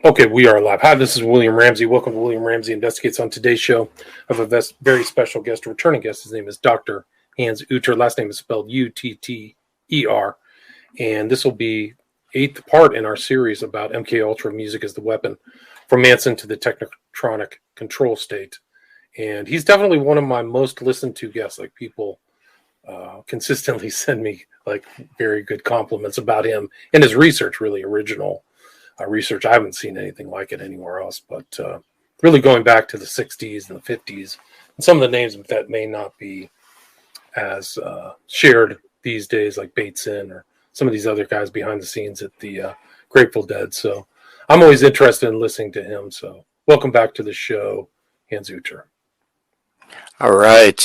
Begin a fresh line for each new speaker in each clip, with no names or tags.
Okay, we are live. Hi, this is William Ramsey. Welcome to William Ramsey Investigates. On today's show, I have a very special guest, a returning guest. His name is Dr. Hans Utter. Last name is spelled Utter. And this will be eighth part in our series about MKUltra, music as the weapon, from Manson to the Technotronic control state. And he's definitely one of my most listened to guests. Like, people consistently send me like very good compliments about him and his research, really original research. I haven't seen anything like it anywhere else, but really going back to the 60s and the 50s, and some of the names that may not be as shared these days, like Bateson or some of these other guys behind the scenes at the Grateful Dead. So I'm always interested in listening to him. So welcome back to the show, Hans Utter.
All right.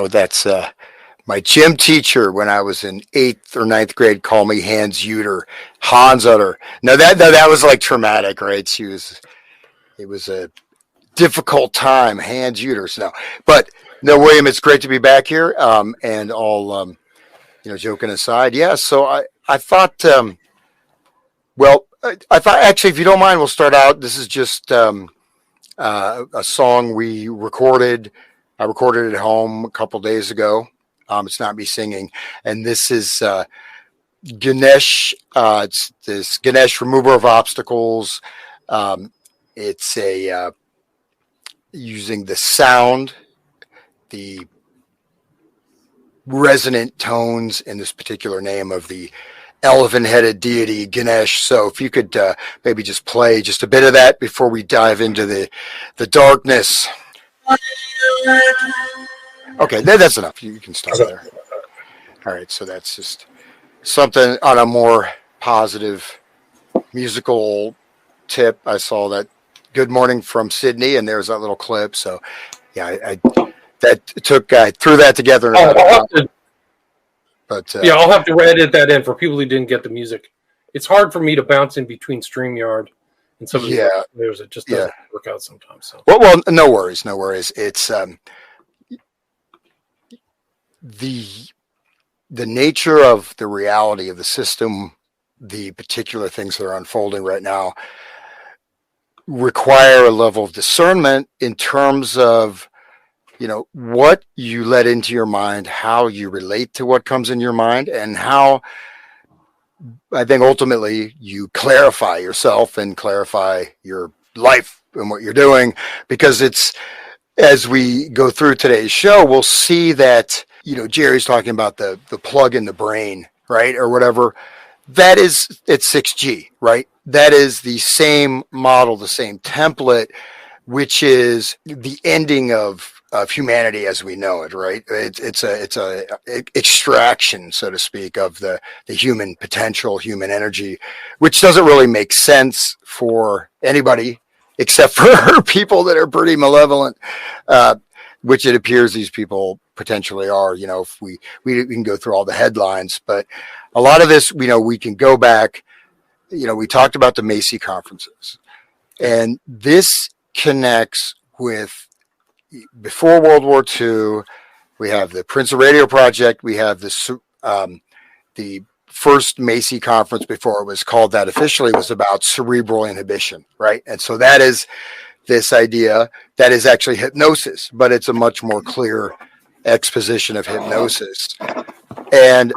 That's my gym teacher when I was in 8th or 9th grade called me Hans Utter. No, that was like traumatic, right? It was a difficult time, Hans Utter. But William, it's great to be back here. And all, joking aside. Yeah. So I thought, actually, if you don't mind, we'll start out. This is just a song we recorded. I recorded it at home a couple days ago. It's not me singing. And this is Ganesh. It's this Ganesh, remover of obstacles. It's using the sound, the resonant tones in this particular name of the elephant-headed deity Ganesh. So if you could maybe just play just a bit of that before we dive into the darkness. Okay, that's enough. You can stop there. All right, so that's just something on a more positive musical tip. I saw that Good Morning from Sydney, and there's that little clip. So, yeah, I threw that together.
I'll have to edit that in for people who didn't get the music. It's hard for me to bounce in between StreamYard and some of the players. It just doesn't work out sometimes. So.
Well, no worries. It's the nature of the reality of the system, the particular things that are unfolding right now require a level of discernment in terms of, what you let into your mind, how you relate to what comes in your mind, and how I think ultimately you clarify yourself and clarify your life and what you're doing. Because it's, as we go through today's show, we'll see that, Jerry's talking about the plug in the brain, right? Or whatever. That is, it's 6G, right? That is the same model, the same template, which is the ending of humanity as we know it, right? It's a extraction, so to speak, of the human potential, human energy, which doesn't really make sense for anybody except for people that are pretty malevolent, which it appears these people potentially are. If we can go through all the headlines, but a lot of this, we can go back. We talked about the Macy conferences, and this connects with before World War II. We have the Prince of Radio Project. We have the first Macy conference, before it was called that officially, was about cerebral inhibition, right? And so that is this idea that is actually hypnosis, but it's a much more clear exposition of hypnosis. And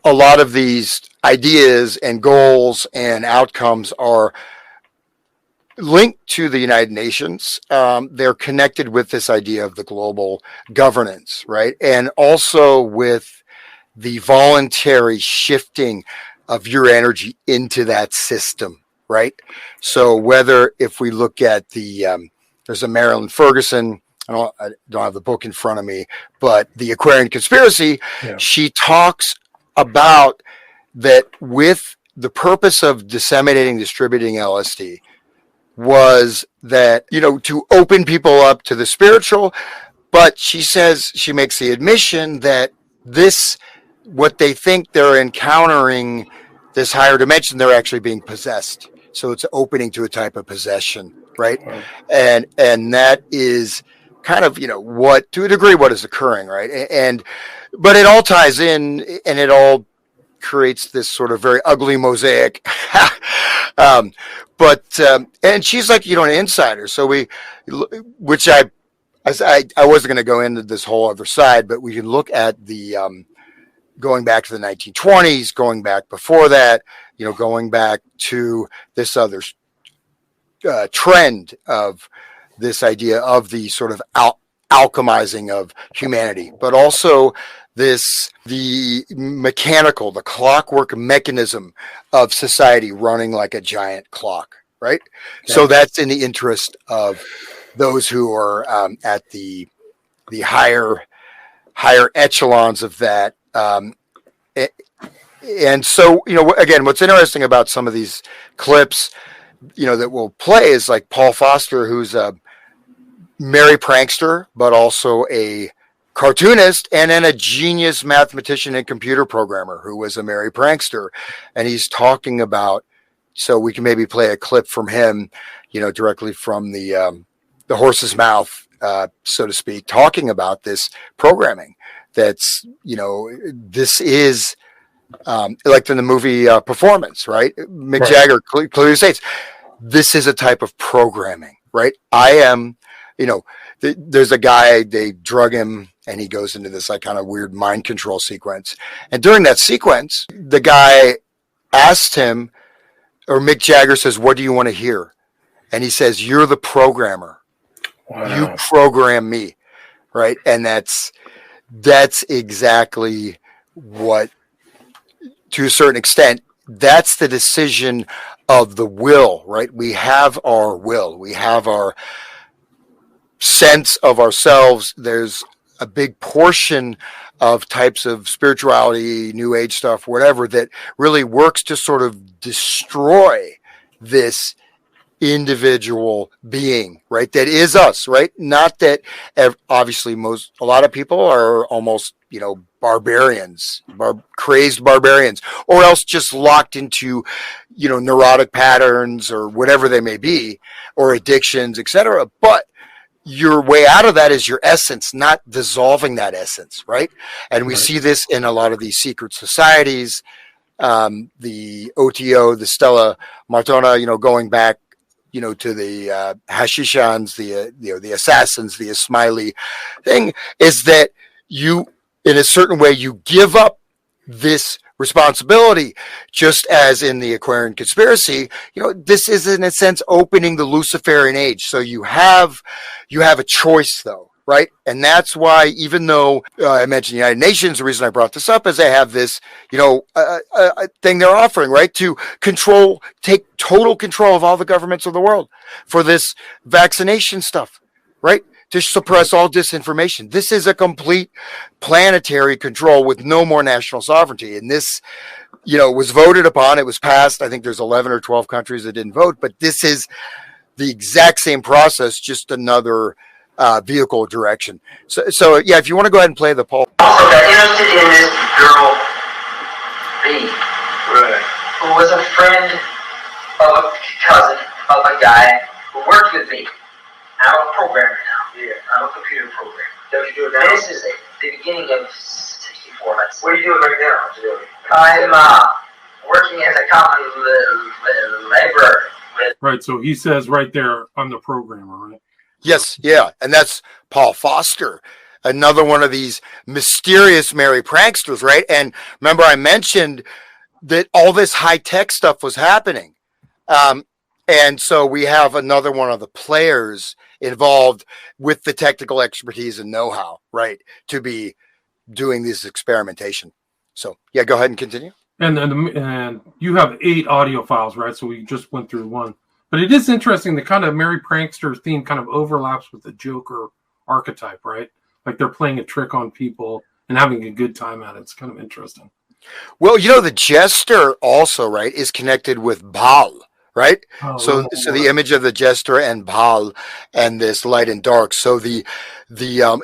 a lot of these ideas and goals and outcomes are linked to the United Nations. They're connected with this idea of the global governance, right? And also with the voluntary shifting of your energy into that system, right? So whether, if we look at there's a Marilyn Ferguson, I don't have the book in front of me, but the Aquarian Conspiracy, she talks about that with the purpose of distributing LSD was that, to open people up to the spiritual. But she says, she makes the admission that what they think they're encountering, this higher dimension, they're actually being possessed. So it's opening to a type of possession, right? And that is kind of, what, to a degree, what is occurring, right? But it all ties in, and it all creates this sort of very ugly mosaic. And she's like, an insider. So which I wasn't going to go into this whole other side, but we can look at the, going back to the 1920s, going back before that, going back to this other trend of this idea of the sort of alchemizing of humanity, but also the clockwork mechanism of society running like a giant clock, right? Okay. So that's in the interest of those who are at the higher echelons of that. And so, again, what's interesting about some of these clips, that we'll play is like Paul Foster, who's a merry prankster, but also a cartoonist and then a genius mathematician and computer programmer who was a merry prankster. And he's talking about, so we can maybe play a clip from him, directly from the horse's mouth, so to speak, talking about this programming. That's, this is like in the movie Performance, right? Mick Jagger clearly states, this is a type of programming, right? I am, there's a guy, they drug him and he goes into this like kind of weird mind control sequence. And during that sequence, the guy asked him, or Mick Jagger says, what do you want to hear? And he says, you're the programmer. Wow. You program me, right? And that's exactly what, to a certain extent, that's the decision of the will, right? We have our will. We have our sense of ourselves. There's a big portion of types of spirituality, new age stuff, whatever, that really works to sort of destroy this individual being, right? That is us, right? Not that obviously a lot of people are almost, barbarians, crazed barbarians, or else just locked into, neurotic patterns or whatever they may be, or addictions, etc. But your way out of that is your essence, not dissolving that essence, right? And we see this in a lot of these secret societies, the OTO, the Stella Martona, going back, to the Hashishans, the assassins, the Ismaili thing, is that you, in a certain way, you give up this responsibility, just as in the Aquarian conspiracy. This is in a sense opening the Luciferian age. So you have a choice, though, right? And that's why, even though I mentioned the United Nations, the reason I brought this up is they have this, thing they're offering, right, to take total control of all the governments of the world for this vaccination stuff, right? To suppress all disinformation. This is a complete planetary control with no more national sovereignty. And this, was voted upon. It was passed. I think there's 11 or 12 countries that didn't vote, but this is the exact same process, just another vehicle direction. So yeah, if you want to go ahead and play the poll.
Also got interested in this girl, B, who was a friend of a cousin of a guy who worked with me. I'm a programmer now. Yeah. I'm a computer programmer. Don't you do it now? This is the beginning of 64. What are you doing right now? I'm working as a common laborer.
Right, so he says right there, I'm the programmer, right?
Yes, yeah, and that's Paul Foster, another one of these mysterious merry pranksters, right? And remember, I mentioned that all this high-tech stuff was happening. And so we have another one of the players involved with the technical expertise and know-how, right, to be doing this experimentation. So, yeah, go ahead and continue.
And you have 8 audio files, right? So we just went through one. But it is interesting, the kind of merry prankster theme kind of overlaps with the Joker archetype, right? Like they're playing a trick on people and having a good time at it. It's kind of interesting.
Well, the jester also, right, is connected with Baal, right? So the image of the jester and Baal and this light and dark. So the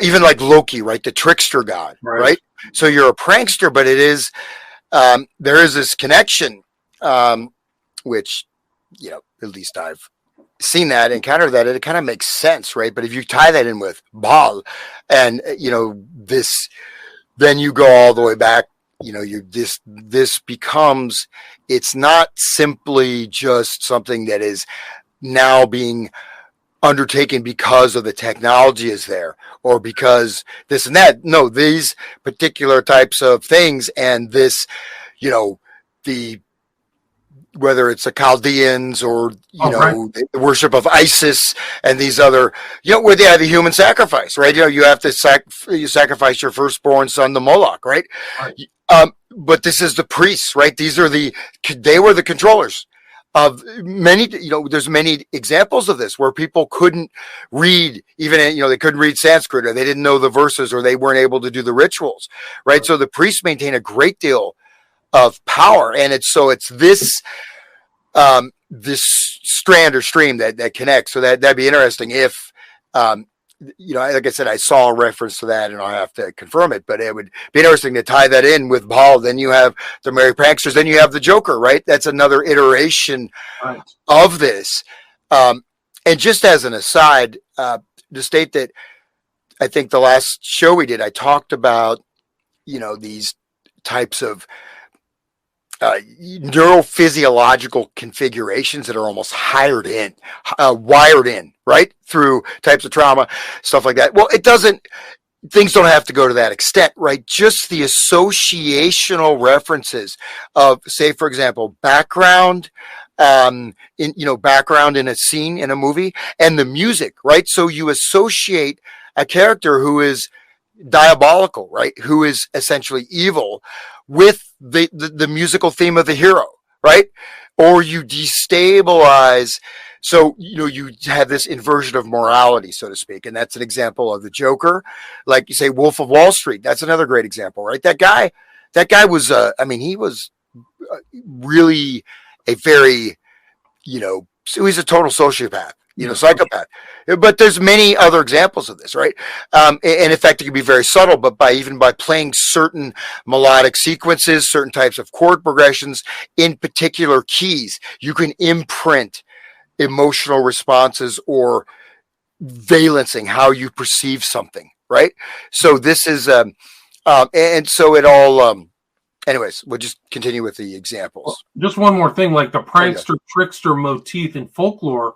even like Loki, right, the trickster god, right? So you're a prankster, but it is there is this connection, which at least I've seen that, encountered that, it kind of makes sense, right? But if you tie that in with Baal and this, then you go all the way back, this becomes, it's not simply just something that is now being undertaken because of the technology is there or because this and that. No, these particular types of things and this, the whether it's the Chaldeans or the worship of Isis and these other, where they have a human sacrifice, right? You have to you sacrifice your firstborn son to Moloch, right? But this is the priests, right? They were the controllers of many. There's many examples of this where people couldn't read, even they couldn't read Sanskrit, or they didn't know the verses, or they weren't able to do the rituals, right? So the priests maintain a great deal of power, and it's this this strand or stream that connects. So that'd be interesting if like I said, I saw a reference to that, and I'll have to confirm it, but it would be interesting to tie that in with Baal. Then you have the Merry Pranksters, then you have the Joker, right? That's another iteration of this. And just as an aside, to state that I think the last show we did, I talked about these types of neurophysiological configurations that are almost wired in, right? Through types of trauma, stuff like that. Well, things don't have to go to that extent, right? Just the associational references of, say, for example, background in a scene in a movie, and the music, right? So you associate a character who is diabolical, right? Who is essentially evil with the musical theme of the hero, right? Or you destabilize. So, you have this inversion of morality, so to speak. And that's an example of the Joker. Like you say, Wolf of Wall Street. That's another great example, right? That guy was, he was really a very, he's a total sociopath. Psychopath. But there's many other examples of this, right? And in fact, it can be very subtle, but by playing certain melodic sequences, certain types of chord progressions in particular keys, you can imprint emotional responses or valencing how you perceive something, right? So this is, and so it all, anyways, we'll just continue with the examples.
Just one more thing, like the prankster, trickster motif in folklore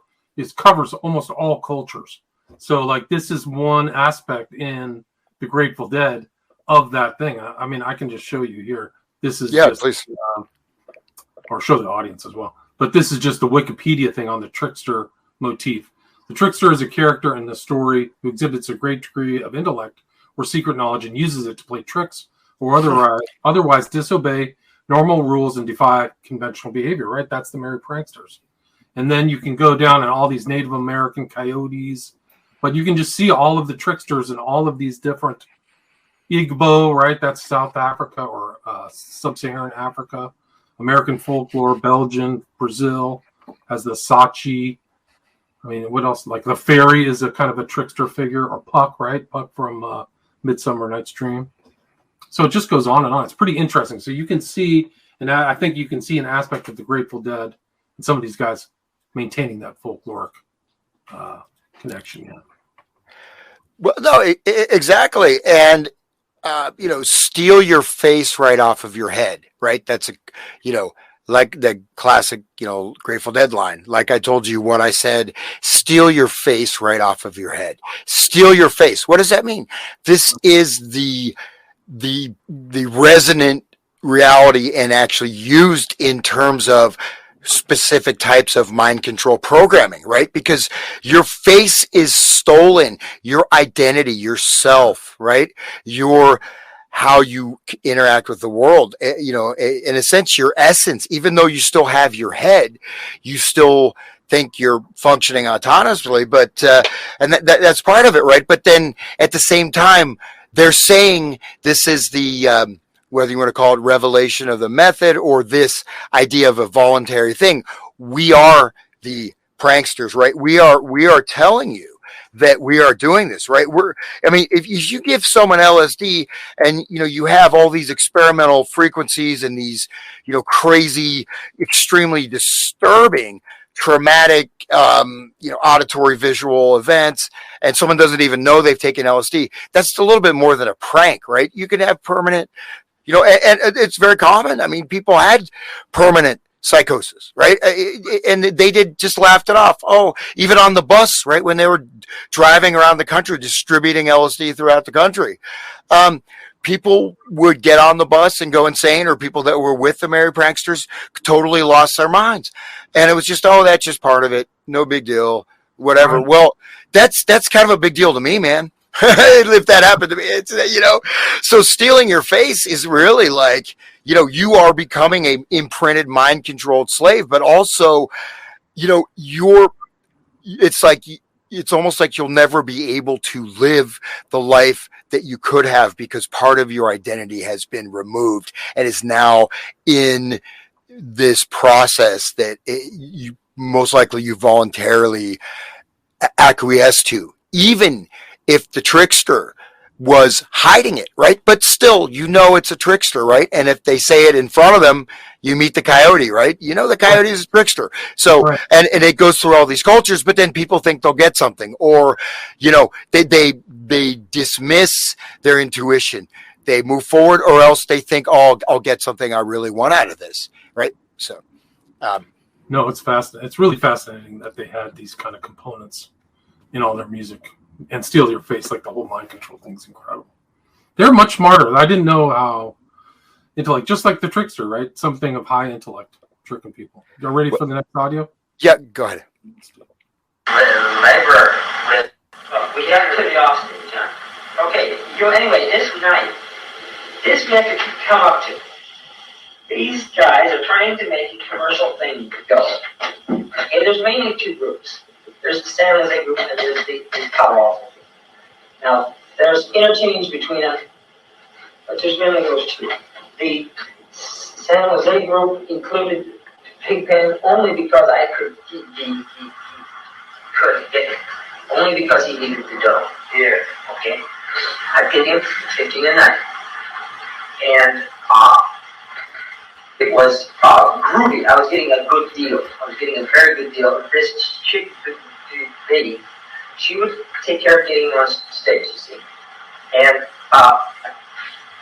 covers almost all cultures. So like this is one aspect in the Grateful Dead of that thing. I can just show you here. This is
please.
Or show the audience as well. But this is just the Wikipedia thing on the trickster motif. The trickster is a character in the story who exhibits a great degree of intellect or secret knowledge and uses it to play tricks or otherwise disobey normal rules and defy conventional behavior, right? That's the Merry Pranksters. And then you can go down and all these Native American coyotes, but you can just see all of the tricksters in all of these different Igbo, right? That's South Africa or Sub-Saharan Africa, American folklore, Belgian, Brazil has the Sachi. What else? Like the fairy is a kind of a trickster figure, or Puck, right? Puck from Midsummer Night's Dream. So it just goes on and on. It's pretty interesting. So you can see, and I think you can see an aspect of the Grateful Dead and some of these guys maintaining that folkloric connection. Yeah.
Well, no, exactly. And, steal your face right off of your head, right? That's like the classic, Grateful Dead line. Like I told you what I said, steal your face right off of your head. Steal your face. What does that mean? This is the resonant reality and actually used in terms of specific types of mind control programming, right? Because your face is stolen, your identity, yourself, right? How you interact with the world, in a sense, your essence, even though you still have your head, you still think you're functioning autonomously, but, and that's part of it, right? But then at the same time, they're saying this is the, whether you want to call it revelation of the method or this idea of a voluntary thing. We are the pranksters, right? We are telling you that we are doing this, right? If you give someone LSD and, you have all these experimental frequencies and these, crazy, extremely disturbing, traumatic, auditory visual events, and someone doesn't even know they've taken LSD, that's a little bit more than a prank, right? You can have permanent, and it's very common. I mean, people had permanent psychosis, right? And they just laughed it off. Oh, even on the bus, right? When they were driving around the country, distributing LSD throughout the country. People would get on the bus and go insane, or people that were with the Merry Pranksters totally lost their minds. And it was just, oh, that's just part of it. No big deal, whatever.
Right.
Well, that's kind of a big deal to me, man. If that happened to me, it's, so stealing your face is really like, you are becoming a imprinted, mind controlled slave, but also, it's almost like you'll never be able to live the life that you could have, because part of your identity has been removed and is now in this process that you most likely you voluntarily acquiesce to, even if the trickster was hiding it, right? But still, it's a trickster, right? And if they say it in front of them, you meet the coyote, right? The coyote is a trickster. So, right. and it goes through all these cultures, but then people think they'll get something, or, they dismiss their intuition. They move forward, or else they think, oh, I'll get something I really want out of this, right? So,
no, it's fascinating. It's really fascinating that they had these kind of components in all their music. And steal your face, like the whole mind control thing's incredible. They're much smarter. I didn't know how intellect, just like the trickster, right? Something of high intellect, tricking people. You're ready for the next audio?
Yeah, go ahead.
Library. We have to the Austin, John. Okay, anyway, this night, this method could come up to. These guys are trying to make a commercial thing go. Okay, there's mainly two groups. There's the San Jose group and there's the Colorado group. Now, there's interchange between them, but there's mainly those two. The San Jose group included Pigpen only because I could, he couldn't get it. Only because he needed the dough. Yeah. Okay? I paid him $15 a night. And it was groovy. I was getting a good deal. I was getting a very good deal. This chick, lady, she would take care of getting on stage, you see. And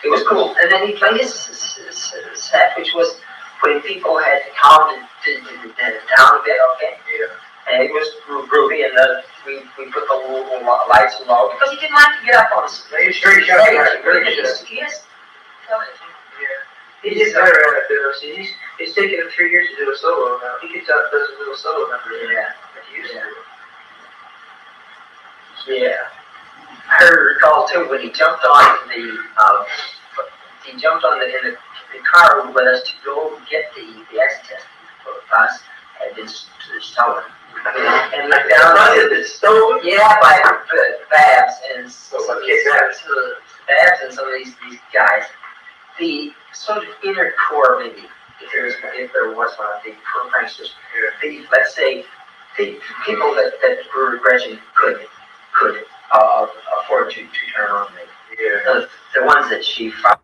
it was cool. And then he played his set, which was when people had to calm down a bit, okay? Yeah. And it was groovy, and we put the lights low, because he didn't like to get up on the stage. Yes. It's taken him 3 years to do a solo now. He gets out and does a little solo number. Yeah. Yeah. I recall too when he jumped on in the car with us to go get the X test for the class had been stolen. And like down stolen? Yeah, by Babs and Babs and some of these guys. The sort of inner core, maybe, if there was one of the pranksters, let's say, the people that grew regression could afford to turn on me. Yeah. The ones that she found.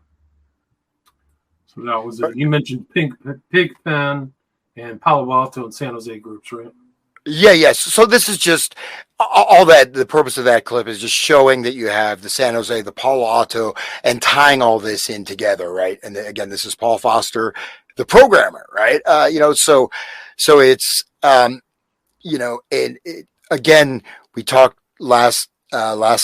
So that was it. You mentioned Pigpen and Palo Alto and San Jose groups, right?
Yeah, yes. So this is just all that. The purpose of that clip is just showing that you have the San Jose, the Palo Alto, and tying all this in together, right? And again, this is Paul Foster, the programmer, right? So it's again, we talked last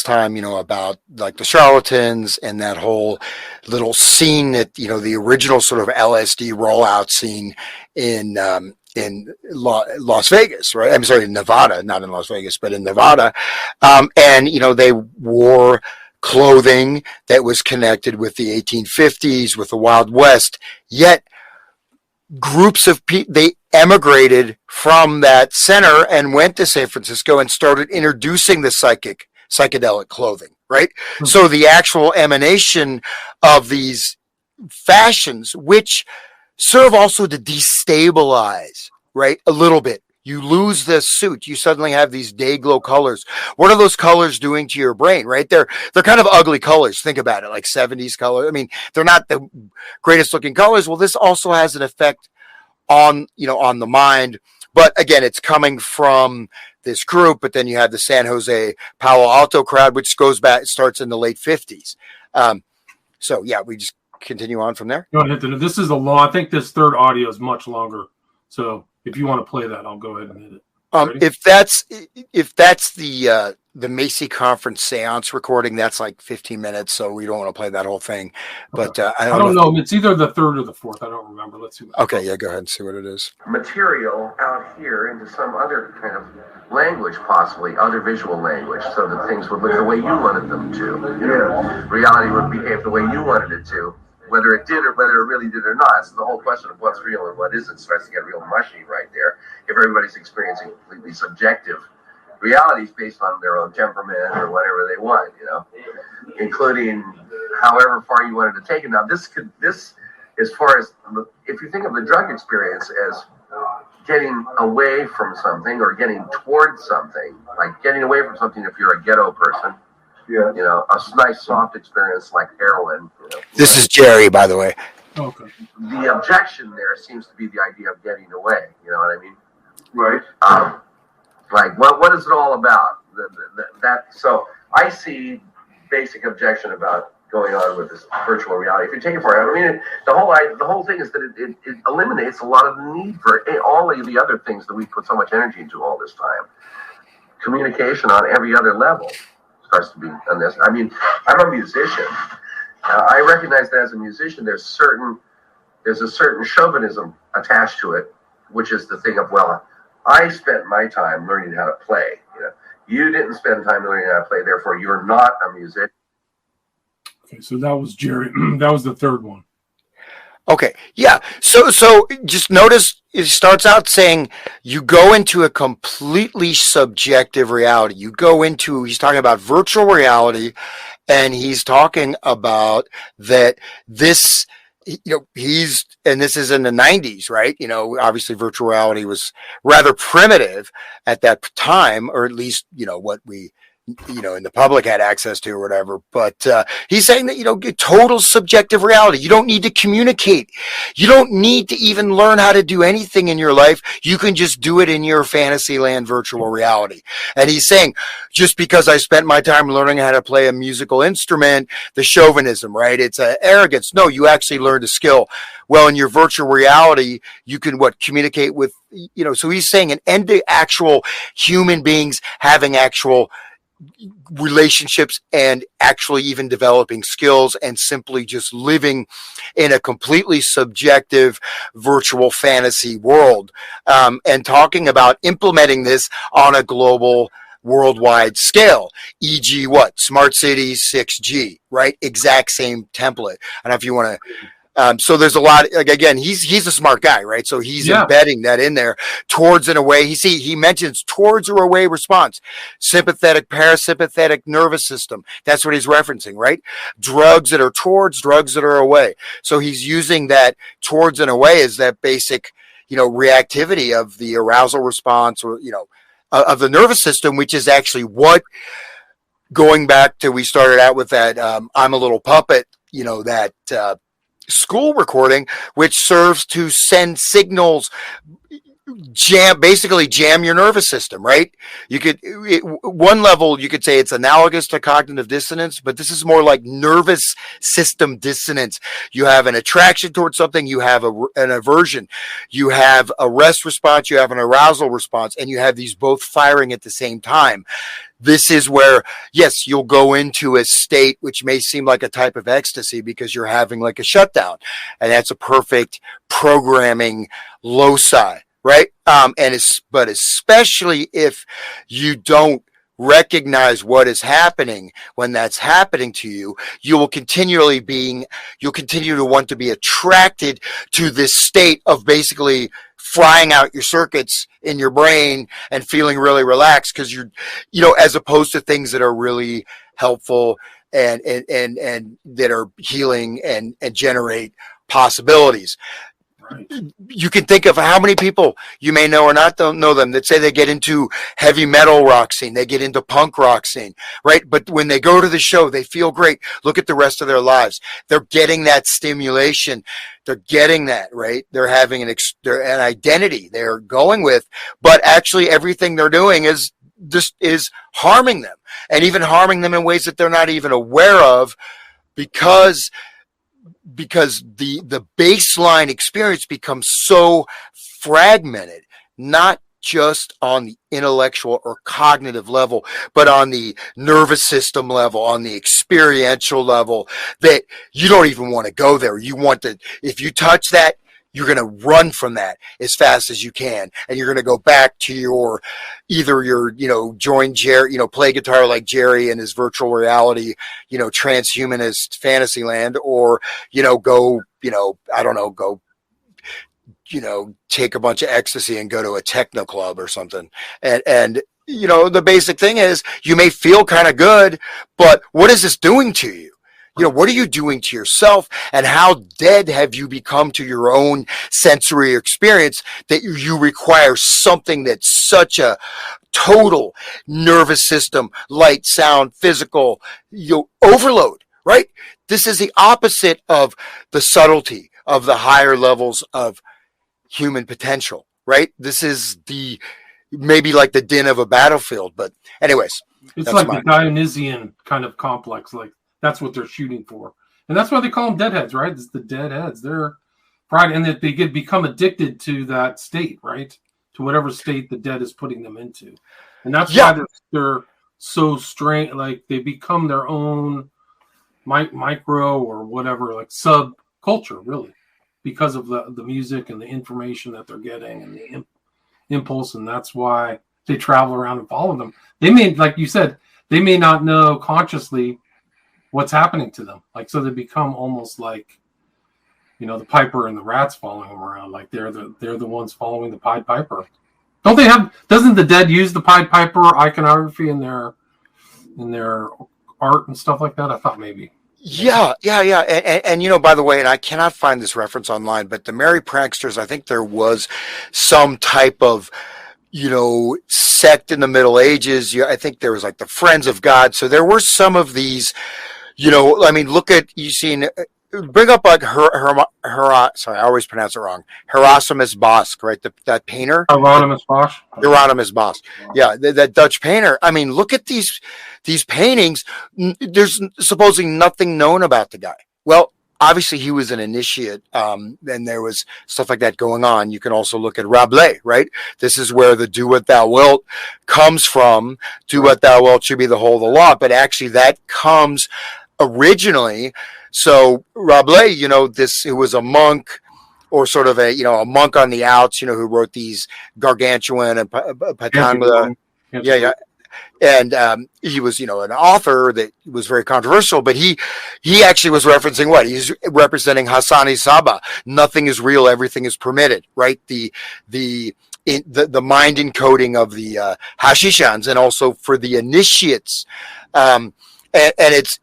time, about like the charlatans and that whole little scene that, the original sort of LSD rollout scene in Las Vegas, right? I'm sorry, in Nevada, not in Las Vegas, but in Nevada. And they wore clothing that was connected with the 1850s, with the Wild West, yet groups of people, they emigrated from that center and went to San Francisco and started introducing the psychedelic clothing, right? Mm-hmm. So the actual emanation of these fashions, which serve also to destabilize, right? A little bit. You lose the suit. You suddenly have these day glow colors. What are those colors doing to your brain, right? They're kind of ugly colors. Think about it, like 70s colors. I mean, they're not the greatest looking colors. Well, this also has an effect on the mind. But again, it's coming from this group, but then you have the San Jose Palo Alto crowd, which goes back, starts in the late 50s. So yeah, we just continue on from there?
You want to hit this is a long. I think this third audio is much longer. So if you want to play that, I'll go ahead and hit it.
If that's the Macy conference seance recording, that's like 15 minutes, so we don't want to play that whole thing. But
I don't know. It's either the third or the fourth. I don't remember. Let's see.
Okay, yeah, go ahead and see what it is.
Material out here into some other kind of language, possibly other visual language, so that things would look the way you wanted them to. You know, reality would behave the way you wanted it to. Whether it did or whether it really did or not. So the whole question of what's real and what isn't starts to get real mushy right there. If everybody's experiencing completely subjective realities based on their own temperament or whatever they want, you know, including however far you wanted to take it. Now, this as far as if you think of the drug experience as getting away from something or getting towards something, like getting away from something if you're a ghetto person. Yeah, you know, a nice soft experience like heroin. You know.
This is Jerry, by the way.
Okay.
The objection there seems to be the idea of getting away. You know what I mean? Right. Like, what is it all about? So I see basic objection about going on with this virtual reality. If you take it for it, I mean, the whole thing is that it eliminates a lot of the need for all of the other things that we put so much energy into all this time. Communication on every other level starts to be on this. I mean, I'm a musician. I recognize that as a musician, there's a certain chauvinism attached to it, which is the thing of, well, I spent my time learning how to play. You know, you didn't spend time learning how to play, therefore you're not a musician.
Okay, so that was Jerry. That was the third one.
Okay, yeah. So just notice it starts out saying you go into a completely subjective reality. He's talking about virtual reality, and he's talking about that this, you know, and this is in the 90s, right? You know, obviously virtual reality was rather primitive at that time, or at least, you know, what we, you know, in the public had access to or whatever. But he's saying that, you know, total subjective reality. You don't need to communicate. You don't need to even learn how to do anything in your life. You can just do it in your fantasy land virtual reality. And he's saying, just because I spent my time learning how to play a musical instrument, the chauvinism, right? It's an arrogance. No, you actually learned a skill. Well, in your virtual reality, you can communicate with, you know, so he's saying an end to actual human beings having actual relationships and actually even developing skills and simply just living in a completely subjective virtual fantasy world, and talking about implementing this on a global worldwide scale, e.g. what? Smart cities, 6G, right? Exact same template. I don't know if you want to. So there's a lot, like, again, he's a smart guy, right? So he's embedding that in there towards and away. He mentions towards or away response, sympathetic, parasympathetic nervous system. That's what he's referencing, right? Drugs that are towards, drugs that are away. So he's using that towards and away as that basic, you know, reactivity of the arousal response, or, you know, of the nervous system, which is actually what, going back to, we started out with that, I'm a little puppet, you know, that, school recording, which serves to send signals, basically jam your nervous system, right? One level, you could say it's analogous to cognitive dissonance, but this is more like nervous system dissonance. You have an attraction towards something, you have an aversion, you have a rest response, you have an arousal response, and you have these both firing at the same time. This is where, yes, you'll go into a state which may seem like a type of ecstasy because you're having like a shutdown, and that's a perfect programming loci, right? But especially if you don't recognize what is happening when that's happening to you, you'll continue to want to be attracted to this state of basically frying out your circuits in your brain and feeling really relaxed, because you're, you know, as opposed to things that are really helpful and that are healing and generate possibilities.
Right.
You can think of how many people you may know or not don't know them that say they get into heavy metal rock scene, they get into punk rock scene, right? But when they go to the show, they feel great. Look at the rest of their lives. They're getting that stimulation. They're getting that, right? They're having an identity they're going with, but actually everything they're doing is harming them, and even harming them in ways that they're not even aware of, because because the baseline experience becomes so fragmented, not just on the intellectual or cognitive level, but on the nervous system level, on the experiential level, that you don't even want to go there. You want to, if you touch that, you're going to run from that as fast as you can. And you're going to go back to your, either your, join Jerry, play guitar like Jerry in his virtual reality, transhumanist fantasy land, or, go, I don't know, go, take a bunch of ecstasy and go to a techno club or something. And the basic thing is you may feel kind of good, but what is this doing to you? What are you doing to yourself, and how dead have you become to your own sensory experience that you require something that's such a total nervous system, light, sound, physical, overload, right? This is the opposite of the subtlety of the higher levels of human potential, right? This is maybe like the din of a battlefield, but anyways.
It's like the Dionysian kind of complex, like that's what they're shooting for. And that's why they call them deadheads, right? It's the deadheads. They're right, and that they become addicted to that state, right? To whatever state the dead is putting them into. And that's why they're so strange, like they become their own micro or whatever, like subculture, really, because of the music and the information that they're getting and the impulse, and that's why they travel around and follow them. They may, like you said, they may not know consciously what's happening to them. Like, so they become almost like, the Piper and the rats following them around. Like they're the ones following the Pied Piper. Doesn't the dead use the Pied Piper iconography in their art and stuff like that? I thought maybe.
Yeah. And by the way, and I cannot find this reference online, but the Merry Pranksters, I think there was some type of, sect in the Middle Ages. I think there was like the Friends of God. So there were some of these, look at, bring up like sorry, I always pronounce it wrong. Hieronymus Bosch, right? That painter.
Hieronymus Bosch.
Yeah, that Dutch painter. I mean, look at these paintings. There's supposedly nothing known about the guy. Well, obviously he was an initiate, and there was stuff like that going on. You can also look at Rabelais, right? This is where the do what thou wilt comes from. Do what thou wilt should be the whole of the law. But actually that comes originally. So Rabelais, it was a monk, or sort of a monk on the outs, who wrote these Gargantuan and Patangla. Yeah. And he was, an author that was very controversial, but he actually was referencing what? He's representing Hassani Saba. Nothing is real, everything is permitted, right? The mind encoding of the Hashishans, and also for the initiates. And it's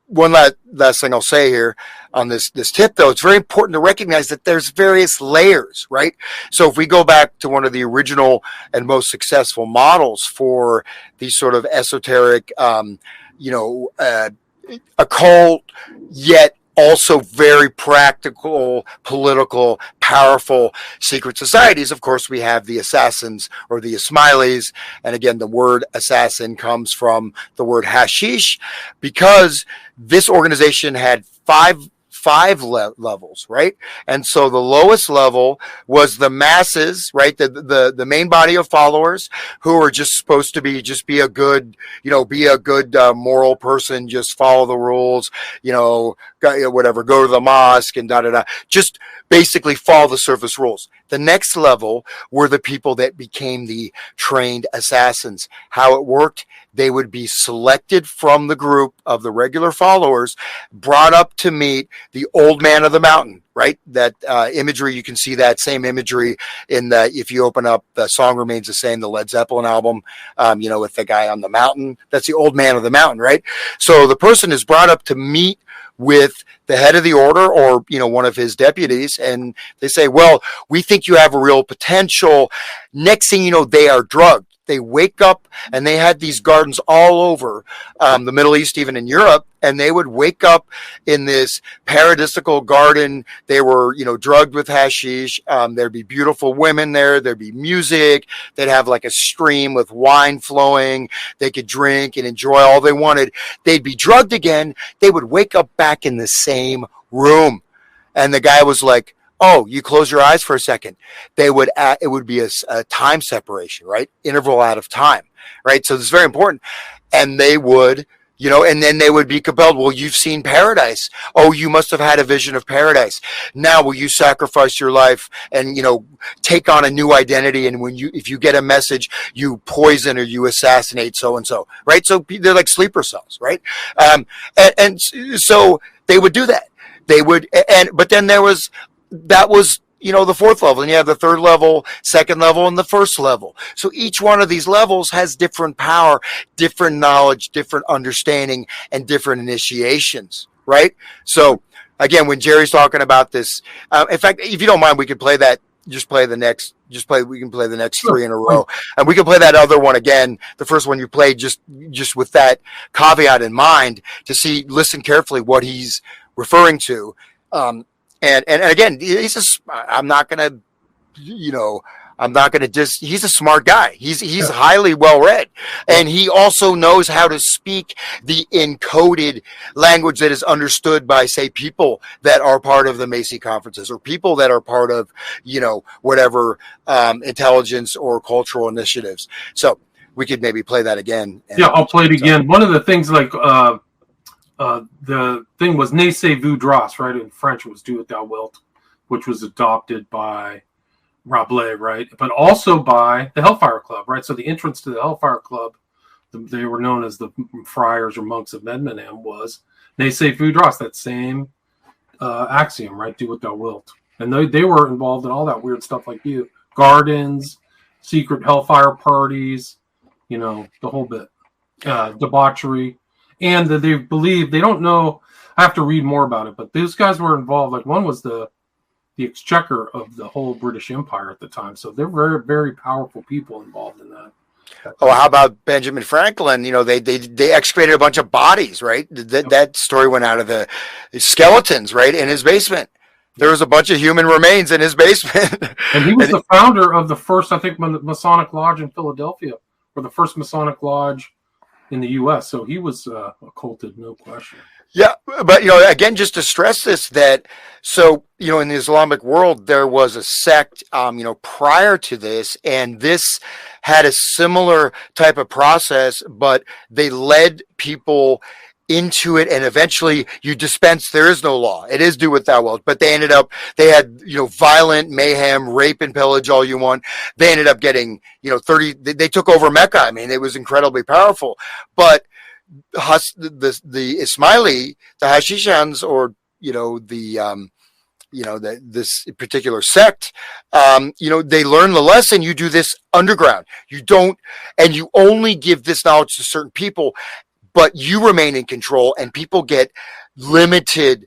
one last thing I'll say here on this tip, though. It's very important to recognize that there's various layers, right? So if we go back to one of the original and most successful models for these sort of esoteric, occult, yet also very practical, political, powerful secret societies. Of course, we have the assassins, or the Ismailis. And again, the word assassin comes from the word hashish, because this organization had five levels, right? And so the lowest level was the masses, right? The main body of followers who are just supposed to be a good, moral person, just follow the rules, whatever, go to the mosque and just basically follow the surface rules. The next level were the people that became the trained assassins. How it worked: they would be selected from the group of the regular followers, brought up to meet the old man of the mountain, right? That imagery, you can see that same imagery if you open up The Song Remains the Same, the Led Zeppelin album, with the guy on the mountain. That's the old man of the mountain, right? So the person is brought up to meet with the head of the order, or one of his deputies, and they say, well, we think you have a real potential. Next thing you know, they are drugged. They wake up, and they had these gardens all over the Middle East, even in Europe, and they would wake up in this paradisical garden. They were, drugged with hashish. There'd be beautiful women there. There'd be music. They'd have like a stream with wine flowing. They could drink and enjoy all they wanted. They'd be drugged again. They would wake up back in the same room, And the guy was like, oh, you close your eyes for a second. It would be a time separation, right? Interval out of time, right? So this is very important. And they would, and then they would be compelled. Well, you've seen paradise. Oh, you must have had a vision of paradise. Now, will you sacrifice your life and, take on a new identity? And if you get a message, you poison or you assassinate so-and-so, right? So they're like sleeper cells, right? And so they would do that. They would, but then that was, the fourth level, and you have the third level, second level, and the first level. So each one of these levels has different power, different knowledge, different understanding, and different initiations, right? So again, when Jerry's talking about this, in fact, if you don't mind, we could play that. We can play the next 3 in a row, and we can play that other one again. The first one you played, just with that caveat in mind, to listen carefully what he's referring to. And again, he's he's a smart guy. He's highly well read, and he also knows how to speak the encoded language that is understood by, say, people that are part of the Macy conferences or people that are part of, whatever intelligence or cultural initiatives. So we could maybe play that again.
I'll play it again. One of the things the thing was "Ne sais voudras," right? In French, it was "Do What Thou Wilt," which was adopted by Rabelais, right? But also by the Hellfire Club, right? So the entrance to the Hellfire Club, they were known as the friars or monks of Medmenham, was "Ne sais voudras," that same axiom, right? Do what thou wilt. And they were involved in all that weird stuff like gardens, secret Hellfire parties, the whole bit, debauchery. And they don't know, I have to read more about it, but those guys were involved. Like one was the exchequer of the whole British Empire at the time. So they're very, very powerful people involved in that.
Oh, how about Benjamin Franklin? They excavated a bunch of bodies, right? That story went out of the skeletons, right, in his basement. There was a bunch of human remains in his basement.
And he was the founder of the first, I think, Masonic Lodge in Philadelphia, or the first Masonic Lodge in the U.S. So he was occulted, no question.
Yeah, but again, just to stress this, that in the Islamic world there was a sect, prior to this, and this had a similar type of process, but they led people into it, and eventually you dispense. There is no law; it is do what thou wilt. But they had violent mayhem, rape, and pillage, all you want. They ended up getting 30. They took over Mecca. I mean, it was incredibly powerful, but the Ismaili, the Hashishans, or this particular sect, they learn the lesson. You do this underground. You don't, and you only give this knowledge to certain people, but you remain in control, and people get limited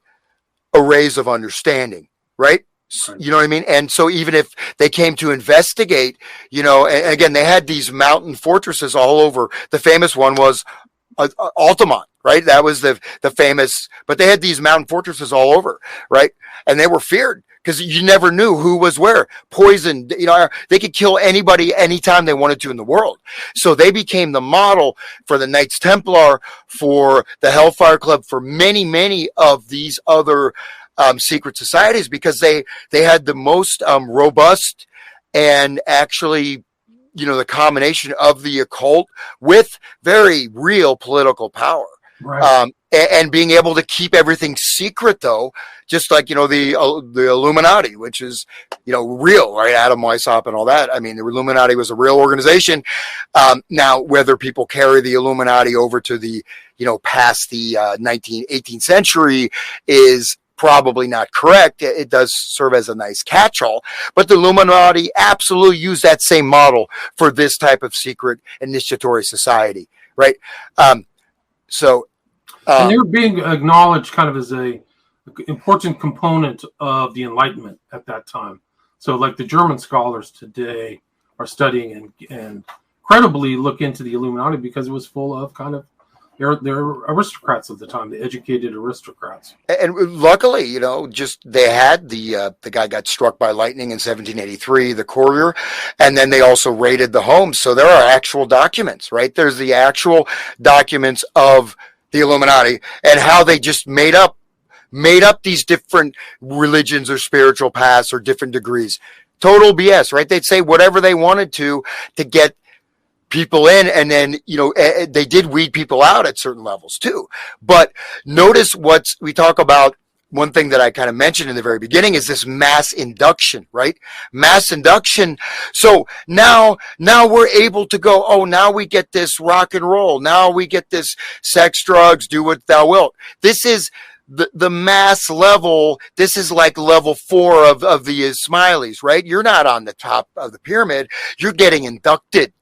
arrays of understanding, right? You know what I mean? And so even if they came to investigate, and again, they had these mountain fortresses all over. The famous one was Altamont, right? That was the famous, but they had these mountain fortresses all over, right? And they were feared because you never knew who was where. Poisoned, they could kill anybody anytime they wanted to in the world. So they became the model for the Knights Templar, for the Hellfire Club, for many, many of these other secret societies, because they had the most robust and actually, the combination of the occult with very real political power.
Right.
And being able to keep everything secret, though, just like, the Illuminati, which is, real, right? Adam Weishaupt and all that. I mean, the Illuminati was a real organization. Now, whether people carry the Illuminati over to the, past the 18th century is probably not correct. It does serve as a nice catch-all, but the Illuminati absolutely use that same model for this type of secret initiatory society, right? And
they're being acknowledged kind of as a important component of the Enlightenment at that time. So like the German scholars today are studying and credibly look into the Illuminati because it was full of kind of they're aristocrats of the time, the educated aristocrats.
And luckily, just they had the guy got struck by lightning in 1783, the courier, and then they also raided the homes. So there are actual documents, right? There's the actual documents of the Illuminati and how they just made up made up these different religions or spiritual paths or different degrees. Total BS, right? They'd say whatever they wanted to get people in, and then, you know, they did weed people out at certain levels too. But notice we talk about. One thing that I kind of mentioned in the very beginning is this mass induction, right? Mass induction. So now we're able to go, oh, now we get this rock and roll. Now we get this sex, drugs, do what thou wilt. This is the mass level. This is like level 4 of the Smileys, right? You're not on the top of the pyramid. You're getting inducted.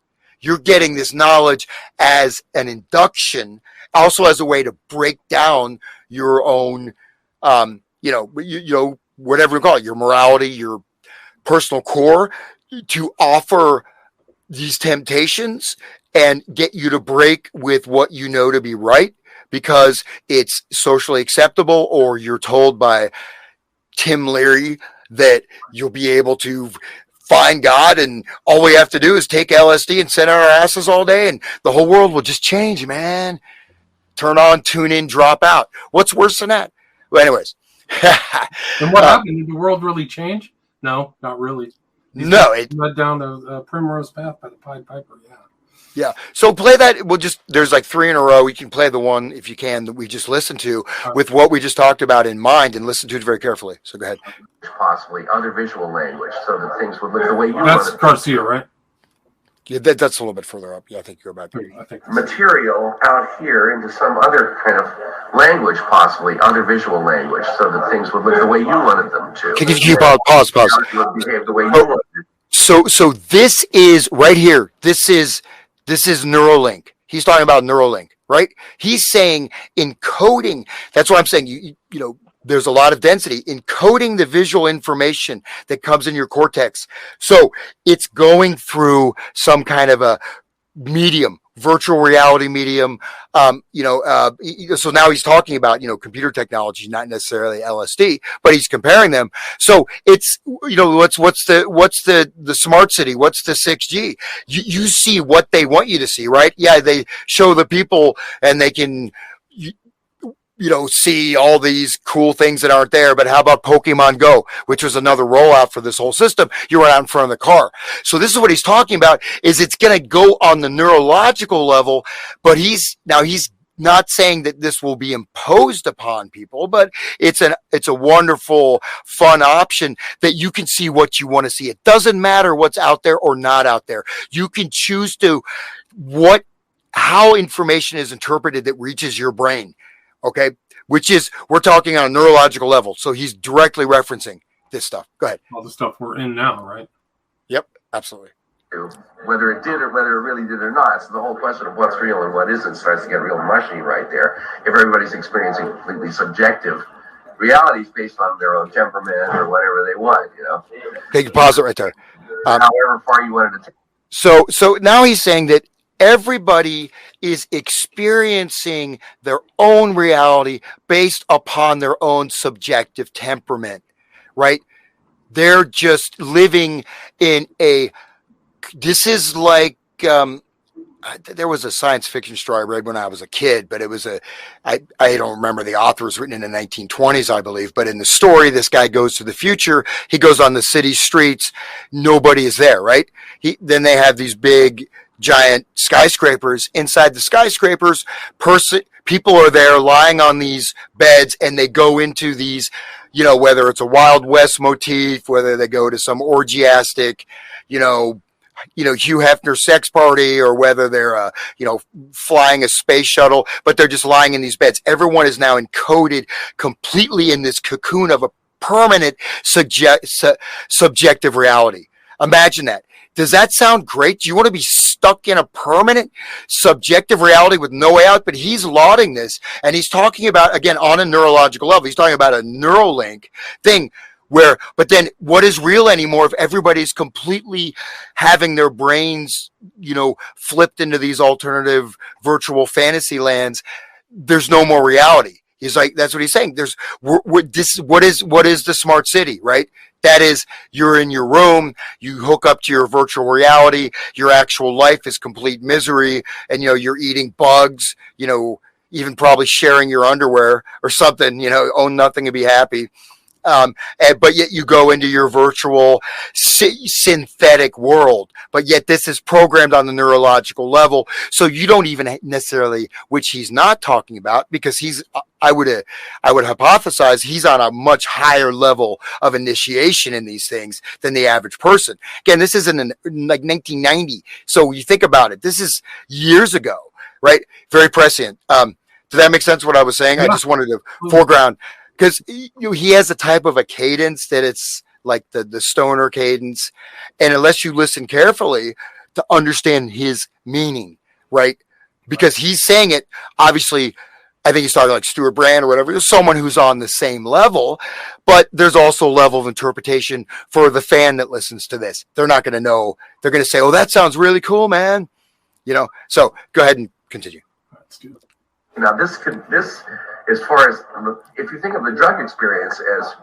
You're getting this knowledge as an induction, also as a way to break down your own whatever you call it, your morality, your personal core, to offer these temptations and get you to break with what you know to be right because it's socially acceptable, or you're told by Tim Leary that you'll be able to find God and all we have to do is take LSD and sit on our asses all day and the whole world will just change, man. Turn on, tune in, drop out. What's worse than that? Well, anyways.
And what happened? Did the world really change? No, not really. It led down the primrose path by the Pied Piper.
Yeah. So play that. There's like 3 in a row. We can play the one, if you can, that we just listened to with what we just talked about in mind, and listen to it very carefully. So go ahead.
Possibly other visual language so that things would look the way you
That's
want it.
Garcia, right?
Yeah, that's a little bit further up. Yeah, I think you're about there.
Material out here into some other kind of language, possibly other visual language, so that things would look the way you wanted them to.
Can you pause?
Would behave the way you wanted it.
So this is right here. This is Neuralink. He's talking about Neuralink, right? He's saying encoding. That's what I'm saying. You know. There's a lot of density encoding the visual information that comes in your cortex. So it's going through some kind of a medium, virtual reality medium. So now he's talking about, computer technology, not necessarily LSD, but he's comparing them. So it's, what's the smart city? What's the 6G? You see what they want you to see, right? Yeah. They show the people and they can, see all these cool things that aren't there. But how about Pokemon Go, which was another rollout for this whole system? You run out in front of the car. So this is what he's talking about, is it's going to go on the neurological level, but he's not saying that this will be imposed upon people, but it's a wonderful, fun option that you can see what you want to see. It doesn't matter what's out there or not out there. You can choose how information is interpreted that reaches your brain. Okay, which is, we're talking on a neurological level. So he's directly referencing this stuff. Go ahead.
All the stuff we're in now, right?
Yep, absolutely.
Whether it did or whether it really did or not. So the whole question of what's real and what isn't starts to get real mushy right there. If everybody's experiencing completely subjective realities based on their own temperament or whatever they want,
Okay, you pause it right there.
However far you wanted to take.
So now he's saying that everybody is experiencing their own reality based upon their own subjective temperament, right? They're just living in this is like, there was a science fiction story I read when I was a kid, but it was I don't remember the author. It was written in the 1920s, I believe. But in the story, this guy goes to the future. He goes on the city streets. Nobody is there, right? Then they have these big, giant skyscrapers. Inside the skyscrapers, people are there lying on these beds, and they go into these, whether it's a Wild West motif, whether they go to some orgiastic, Hugh Hefner sex party, or whether they're, flying a space shuttle, but they're just lying in these beds. Everyone is now encoded completely in this cocoon of a permanent subjective reality. Imagine that. Does that sound great? Do you want to be stuck in a permanent subjective reality with no way out? But he's lauding this, and he's talking about, again, on a neurological level, he's talking about a Neuralink thing but then what is real anymore if everybody's completely having their brains, flipped into these alternative virtual fantasy lands? There's no more reality. He's like, that's what he's saying. What is the smart city, right? That is, you're in your room, you hook up to your virtual reality, your actual life is complete misery, and you're eating bugs, even probably sharing your underwear or something, own nothing and be happy. But yet you go into your virtual synthetic world, but yet this is programmed on the neurological level. So you don't even necessarily, which he's not talking about, because I would hypothesize he's on a much higher level of initiation in these things than the average person. Again, this isn't like 1990. So you think about it, this is years ago, right? Very prescient. Did that make sense what I was saying? Yeah. I just wanted to foreground, because he has a type of a cadence that it's like the stoner cadence. And unless you listen carefully to understand his meaning, right? Because he's saying it, obviously, I think he's talking like Stuart Brand or whatever. There's someone who's on the same level, but there's also a level of interpretation for the fan that listens to this. They're not going to know. They're going to say, oh, that sounds really cool, man. So go ahead and continue.
Now, this, as far as, if you think of the drug experience as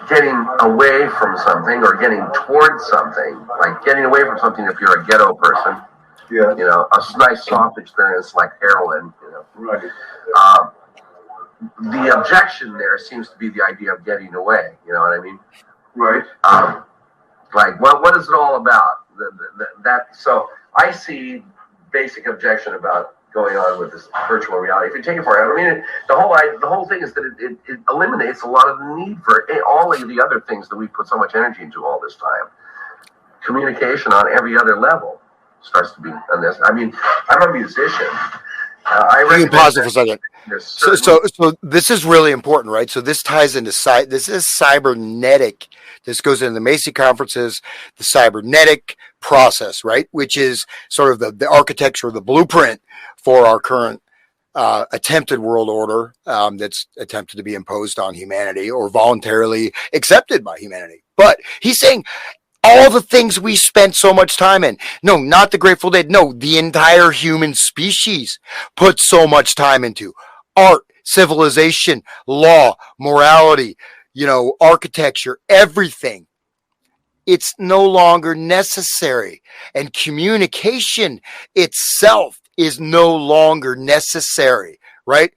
getting away from something or getting towards something, like getting away from something if you're a ghetto person, a nice soft experience like heroin, Right. The objection there seems to be the idea of getting away, you know what I mean?
Right.
Like, what is it all about? So I see basic objection about going on with this virtual reality. If you take it for it, I mean, the whole thing is that it eliminates a lot of the need for all of the other things that we put so much energy into all this time. Communication on every other level starts to be on this. I mean, I'm a musician.
You can pause it for a second. So this is really important, right? So this ties into this is cybernetic. This goes into the Macy conferences, the cybernetic process, right? Which is sort of the architecture, the blueprint for our current attempted world order that's attempted to be imposed on humanity or voluntarily accepted by humanity. But he's saying all the things we spent so much time in, no, not the Grateful Dead, no, the entire human species put so much time into art, civilization, law, morality, architecture, everything. It's no longer necessary. And communication itself is no longer necessary, right?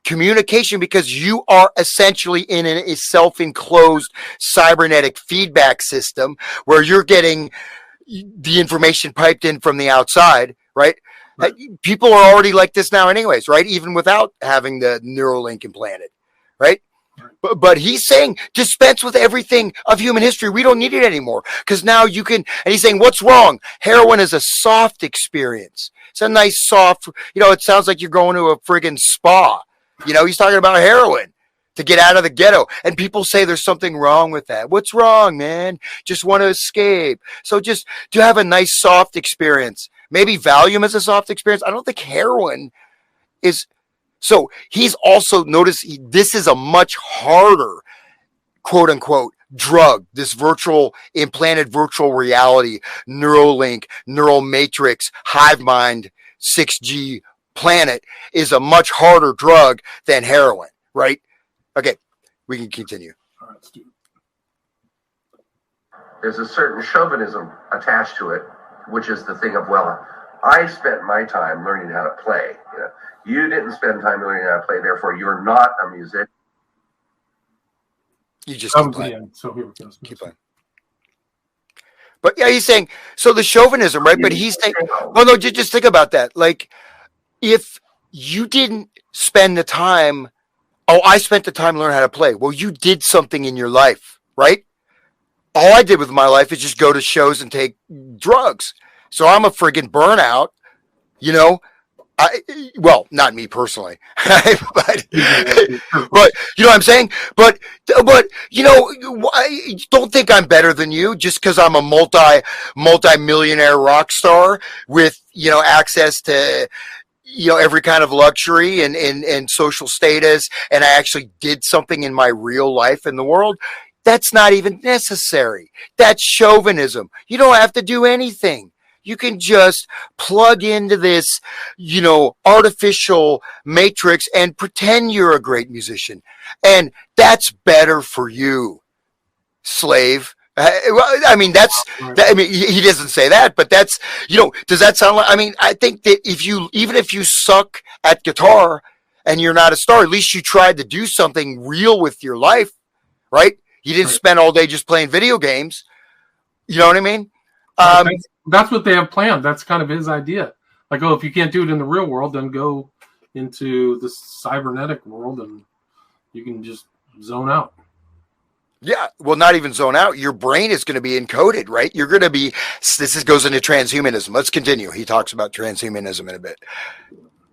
Communication, because you are essentially in a self-enclosed cybernetic feedback system where you're getting the information piped in from the outside, right? Right. People are already like this now anyways, right? Even without having the Neuralink implanted, right? But he's saying dispense with everything of human history. We don't need it anymore because now you can, and he's saying, what's wrong? Heroin is a soft experience. It's a nice soft, it sounds like you're going to a friggin' spa. He's talking about heroin to get out of the ghetto. And people say there's something wrong with that. What's wrong, man? Just want to escape. So just to have a nice soft experience. Maybe Valium is a soft experience. I don't think heroin is. So he's also, notice this is a much harder, quote unquote, drug. This implanted virtual reality, Neuralink, neural matrix, hive mind, 6G planet is a much harder drug than heroin, right? Okay, we can continue.
All right, let's do it.
There's a certain chauvinism attached to it, which is the thing of, well, I spent my time learning how to play. You didn't spend time learning how to play, therefore you're not a musician.
You just keep playing.
Yeah, so here we go.
Keep playing. But yeah, he's saying, so the chauvinism, right? But he's saying, well, no, just think about that. Like, if you didn't spend the time, I spent the time learning how to play. Well, you did something in your life, right? All I did with my life is just go to shows and take drugs. So I'm a friggin' burnout, well, not me personally, but you know what I'm saying? But don't think I'm better than you just because I'm a multi-millionaire rock star with, access to, every kind of luxury and social status. And I actually did something in my real life in the world. That's not even necessary. That's chauvinism. You don't have to do anything. You can just plug into this, artificial matrix and pretend you're a great musician. And that's better for you, slave. I mean, he doesn't say that, but that's, does that sound like, I think that even if you suck at guitar and you're not a star. At least you tried to do something real with your life, right? You didn't spend all day just playing video games. You know what I mean?
That's what they have planned. That's kind of his idea. Like, oh, if you can't do it in the real world, then go into the cybernetic world and you can just zone out.
Yeah, well, not even zone out. Your brain is going to be encoded, right? You're going to be, goes into transhumanism. Let's continue. He talks about transhumanism in a bit.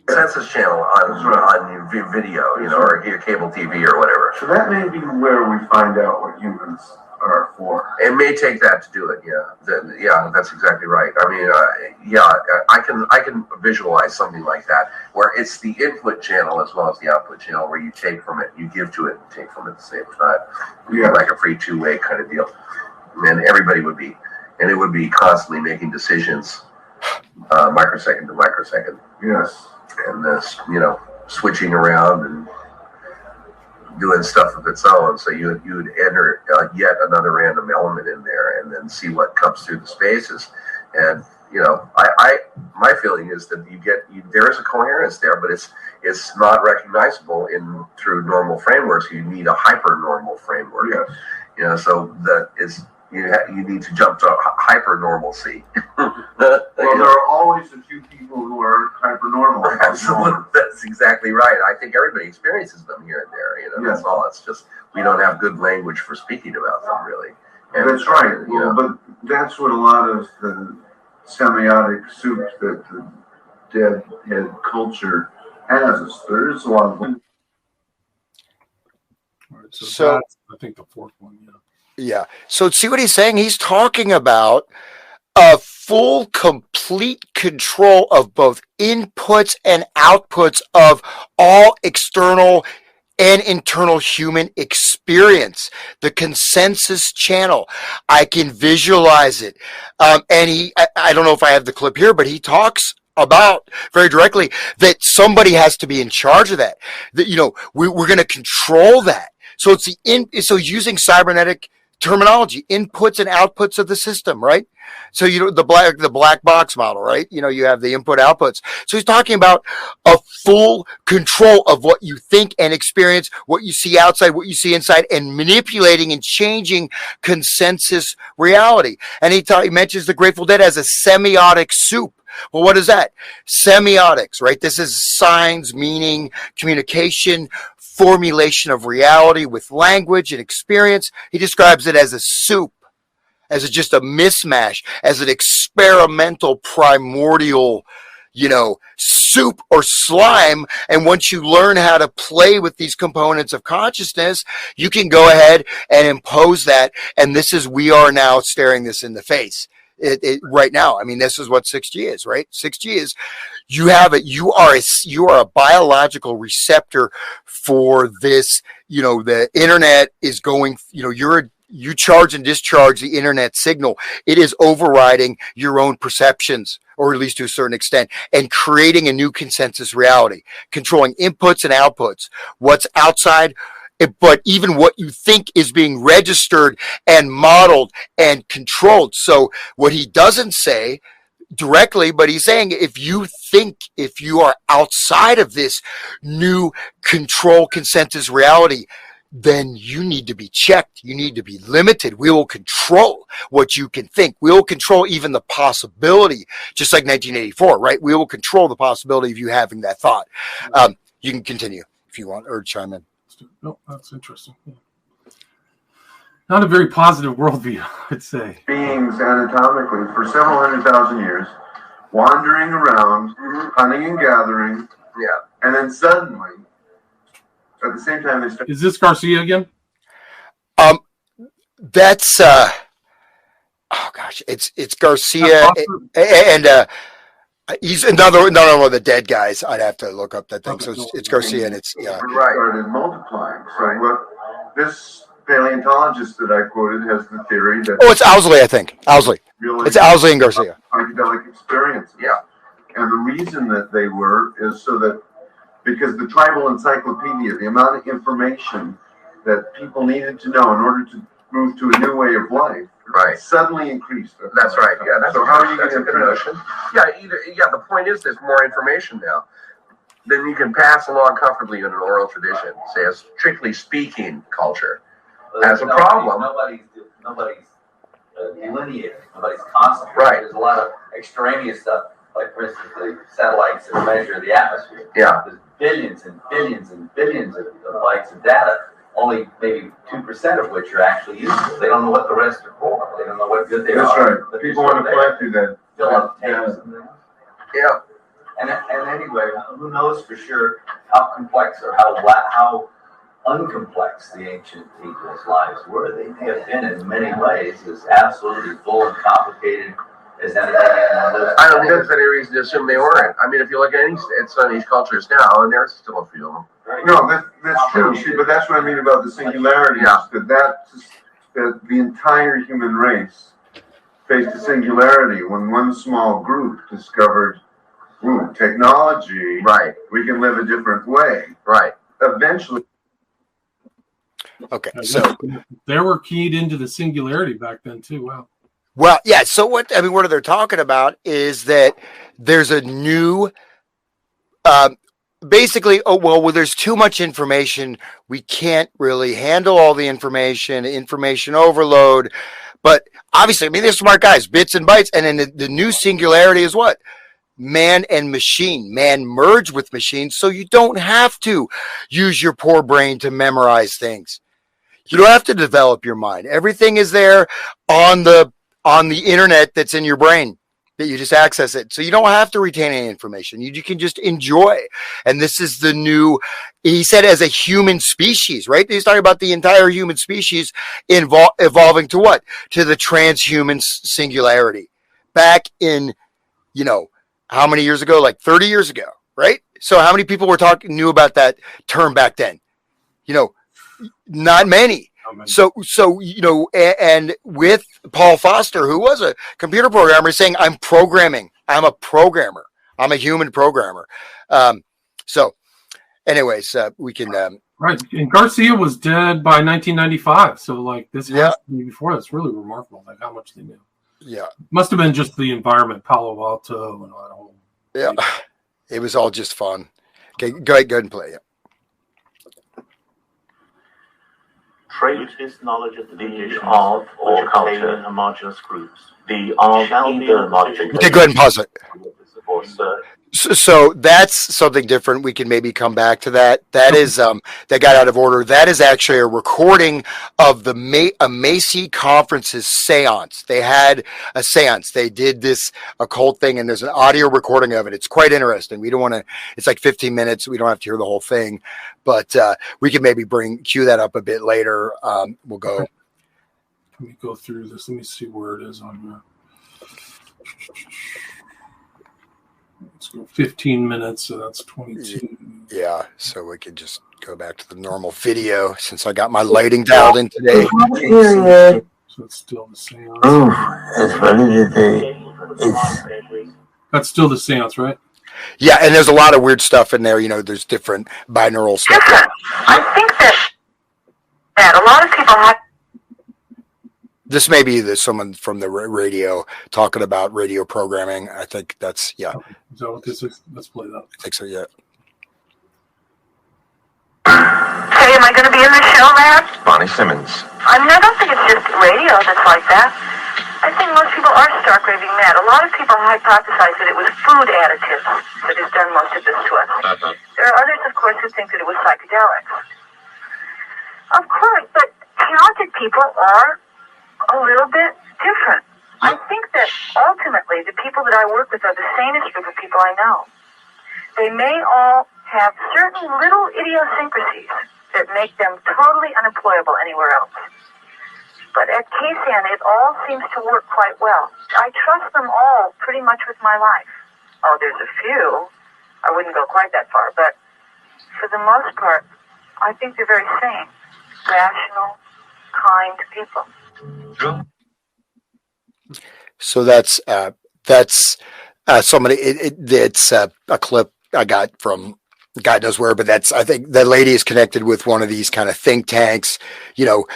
Census channel on your video, or your cable TV or whatever.
So that may be where we find out what humans are for.
It may take that to do it. Yeah, that's exactly right. I mean, I can visualize something like that where it's the input channel as well as the output channel where you take from it, you give to it, and take from it at the same time. Yeah, like a free two-way kind of deal. And everybody would be, and it would be constantly making decisions, microsecond to microsecond.
Yes.
And this, switching around and doing stuff of its own. So you'd enter yet another random element in there, and then see what comes through the spaces. And my feeling is that there is a coherence there, but it's not recognizable through normal frameworks. You need a hyper normal framework.
Yes.
So that is. You need to jump to hyper normalcy.
Well, there are always a few people who are hyper normal.
Absolutely, that's exactly right. I think everybody experiences them here and there. That's all. It's just we don't have good language for speaking about them, really. And
that's right. But that's what a lot of the semiotic soup that the deadhead culture has. There is a lot of.
So that's, I think, the fourth one. Yeah.
Yeah. So see what he's saying? He's talking about a full, complete control of both inputs and outputs of all external and internal human experience. The consensus channel. I can visualize it. And I don't know if I have the clip here, but he talks about very directly that somebody has to be in charge of that. That, we're going to control that. So so using cybernetic terminology, inputs and outputs of the system, right? So the black box model, right? You have the input outputs. So he's talking about a full control of what you think and experience, what you see outside, what you see inside, and manipulating and changing consensus reality. And he mentions the Grateful Dead as a semiotic soup. Well, what is that? Semiotics, right? This is signs, meaning, communication, formulation of reality with language and experience. He describes it as a soup, as just a mismatch, as an experimental primordial, soup or slime. And once you learn how to play with these components of consciousness, you can go ahead and impose that. And we are now staring this in the face. Right now. I mean, this is what 6G is, right? 6G is you have it. You are a biological receptor for this. The internet is going. You charge and discharge the internet signal. It is overriding your own perceptions, or at least to a certain extent, and creating a new consensus reality, controlling inputs and outputs. What's outside. But even what you think is being registered and modeled and controlled. So what he doesn't say directly, but he's saying if you are outside of this new control consensus reality, then you need to be checked. You need to be limited. We will control what you can think. We will control even the possibility, just like 1984, right? We will control the possibility of you having that thought. You can continue if you want, or chime in.
No, that's interesting. Yeah. Not a very positive worldview, I'd say.
Beings anatomically for several 100,000 years, wandering around, hunting and gathering, and then suddenly, at the same time, they start.
Is this Garcia again?
That's it's Garcia and he's another one of the dead guys. I'd have to look up that thing. So it's Garcia, and it's
started multiplying. So what this paleontologist that I quoted has the theory that
it's Owsley, I think. Owsley. Really, it's Owsley and Garcia.
Psychedelic experiences. Yeah, and the reason that they were is so that because the tribal encyclopedia, the amount of information that people needed to know in order to move to a new way of life. Right. Suddenly increased.
That's right. Yeah.
So how are you going to
notion? The point is there's more information now. then you can pass along comfortably in an oral tradition, say a strictly speaking culture, has a problem.
Nobody's delineating. Nobody's constant.
Right.
There's a lot of extraneous stuff, like for instance, the satellites that measure the atmosphere.
Yeah.
There's billions and billions and billions of bytes of data. Only maybe 2% of which are actually useful. They don't know what the rest are for. They don't know what good they
That's
are.
right.
But
People want to fly through that.
fill up tanks and things.
Yeah.
And anyway, who knows for sure how complex or how uncomplex the ancient people's lives were. They may have been in many ways as absolutely full and complicated as anything in those.
I don't think there's any reason to assume they weren't. I mean, if you look at some of these cultures now, and there's still a few of them.
No, that's true. See, but that's what I mean about the singularity.
Yeah.
That the entire human race faced a singularity when one small group discovered, technology.
Right.
We can live a different way.
Right.
Eventually.
Okay, so
they were keyed into the singularity back then too. Wow.
well, yeah. So what they're talking about is that there's a new, basically. Oh well, there's too much information. We can't really handle all the information overload. But obviously, I mean, they're smart guys, bits and bytes, and then the new singularity is what? Man and machine. Man merge with machine, so you don't have to use your poor brain to memorize things. You don't have to develop your mind. Everything is there on the internet that's in your brain that you just access it. So you don't have to retain any information. You can just enjoy. And this is the new, he said, as a human species, right? He's talking about the entire human species evolving to what? To the transhuman singularity. Back in, how many years ago? Like 30 years ago, right? So how many people knew about that term back then? Not many. So and with Paul Foster, who was a computer programmer, saying, I'm programming. I'm a programmer. I'm a human programmer. So anyways, we can.
Right. And Garcia was dead by 1995. So like this has to be before. That's really remarkable. Like how much they knew.
Yeah.
Must have been just the environment, Palo Alto and all that whole.
Yeah. It was all just fun. Okay. Go ahead and play it.
Trait is knowledge of the condition of or culture homogeneous groups. The of either logic.
Okay, go ahead and pause it.
Or search.
So that's something different. We can maybe come back to that. That is that got out of order. That is actually a recording of the Macy Conference's seance. They had a seance. They did this occult thing, and there's an audio recording of it. It's quite interesting. We don't want to. It's like 15 minutes. We don't have to hear the whole thing, but we can maybe cue that up a bit later. We'll go.
Let me go through this. Let me see where it is on here. Let's go 15 minutes, so that's 22.
Yeah, so we could just go back to the normal video since I got my lighting dialed in today.
So it's still the seance.
It's funny today.
That's still the seance, right?
Yeah, and there's a lot of weird stuff in there. There's different binaural stuff.
I think that a lot of people have.
This may be someone from the radio talking about radio programming. I think that's, yeah.
Is that what this is? Let's play that.
I think so, yeah.
Hey, am I going to be in the show, man?
Bonnie Simmons.
I mean, I don't think it's just radio that's like that. I think most people are stark raving mad. A lot of people hypothesize that it was food additives that has done most of this to us. There are others, of course, who think that it was psychedelics. Of course, but talented people are a little bit different. I think that ultimately the people that I work with are the sanest group of people I know. They may all have certain little idiosyncrasies that make them totally unemployable anywhere else. But at KCN, it all seems to work quite well. I trust them all pretty much with my life. Oh, there's a few. I wouldn't go quite that far, but for the most part, I think they're very sane, rational, kind people.
So that's somebody. It's a clip I got from God knows where, but I think the lady is connected with one of these kind of think tanks,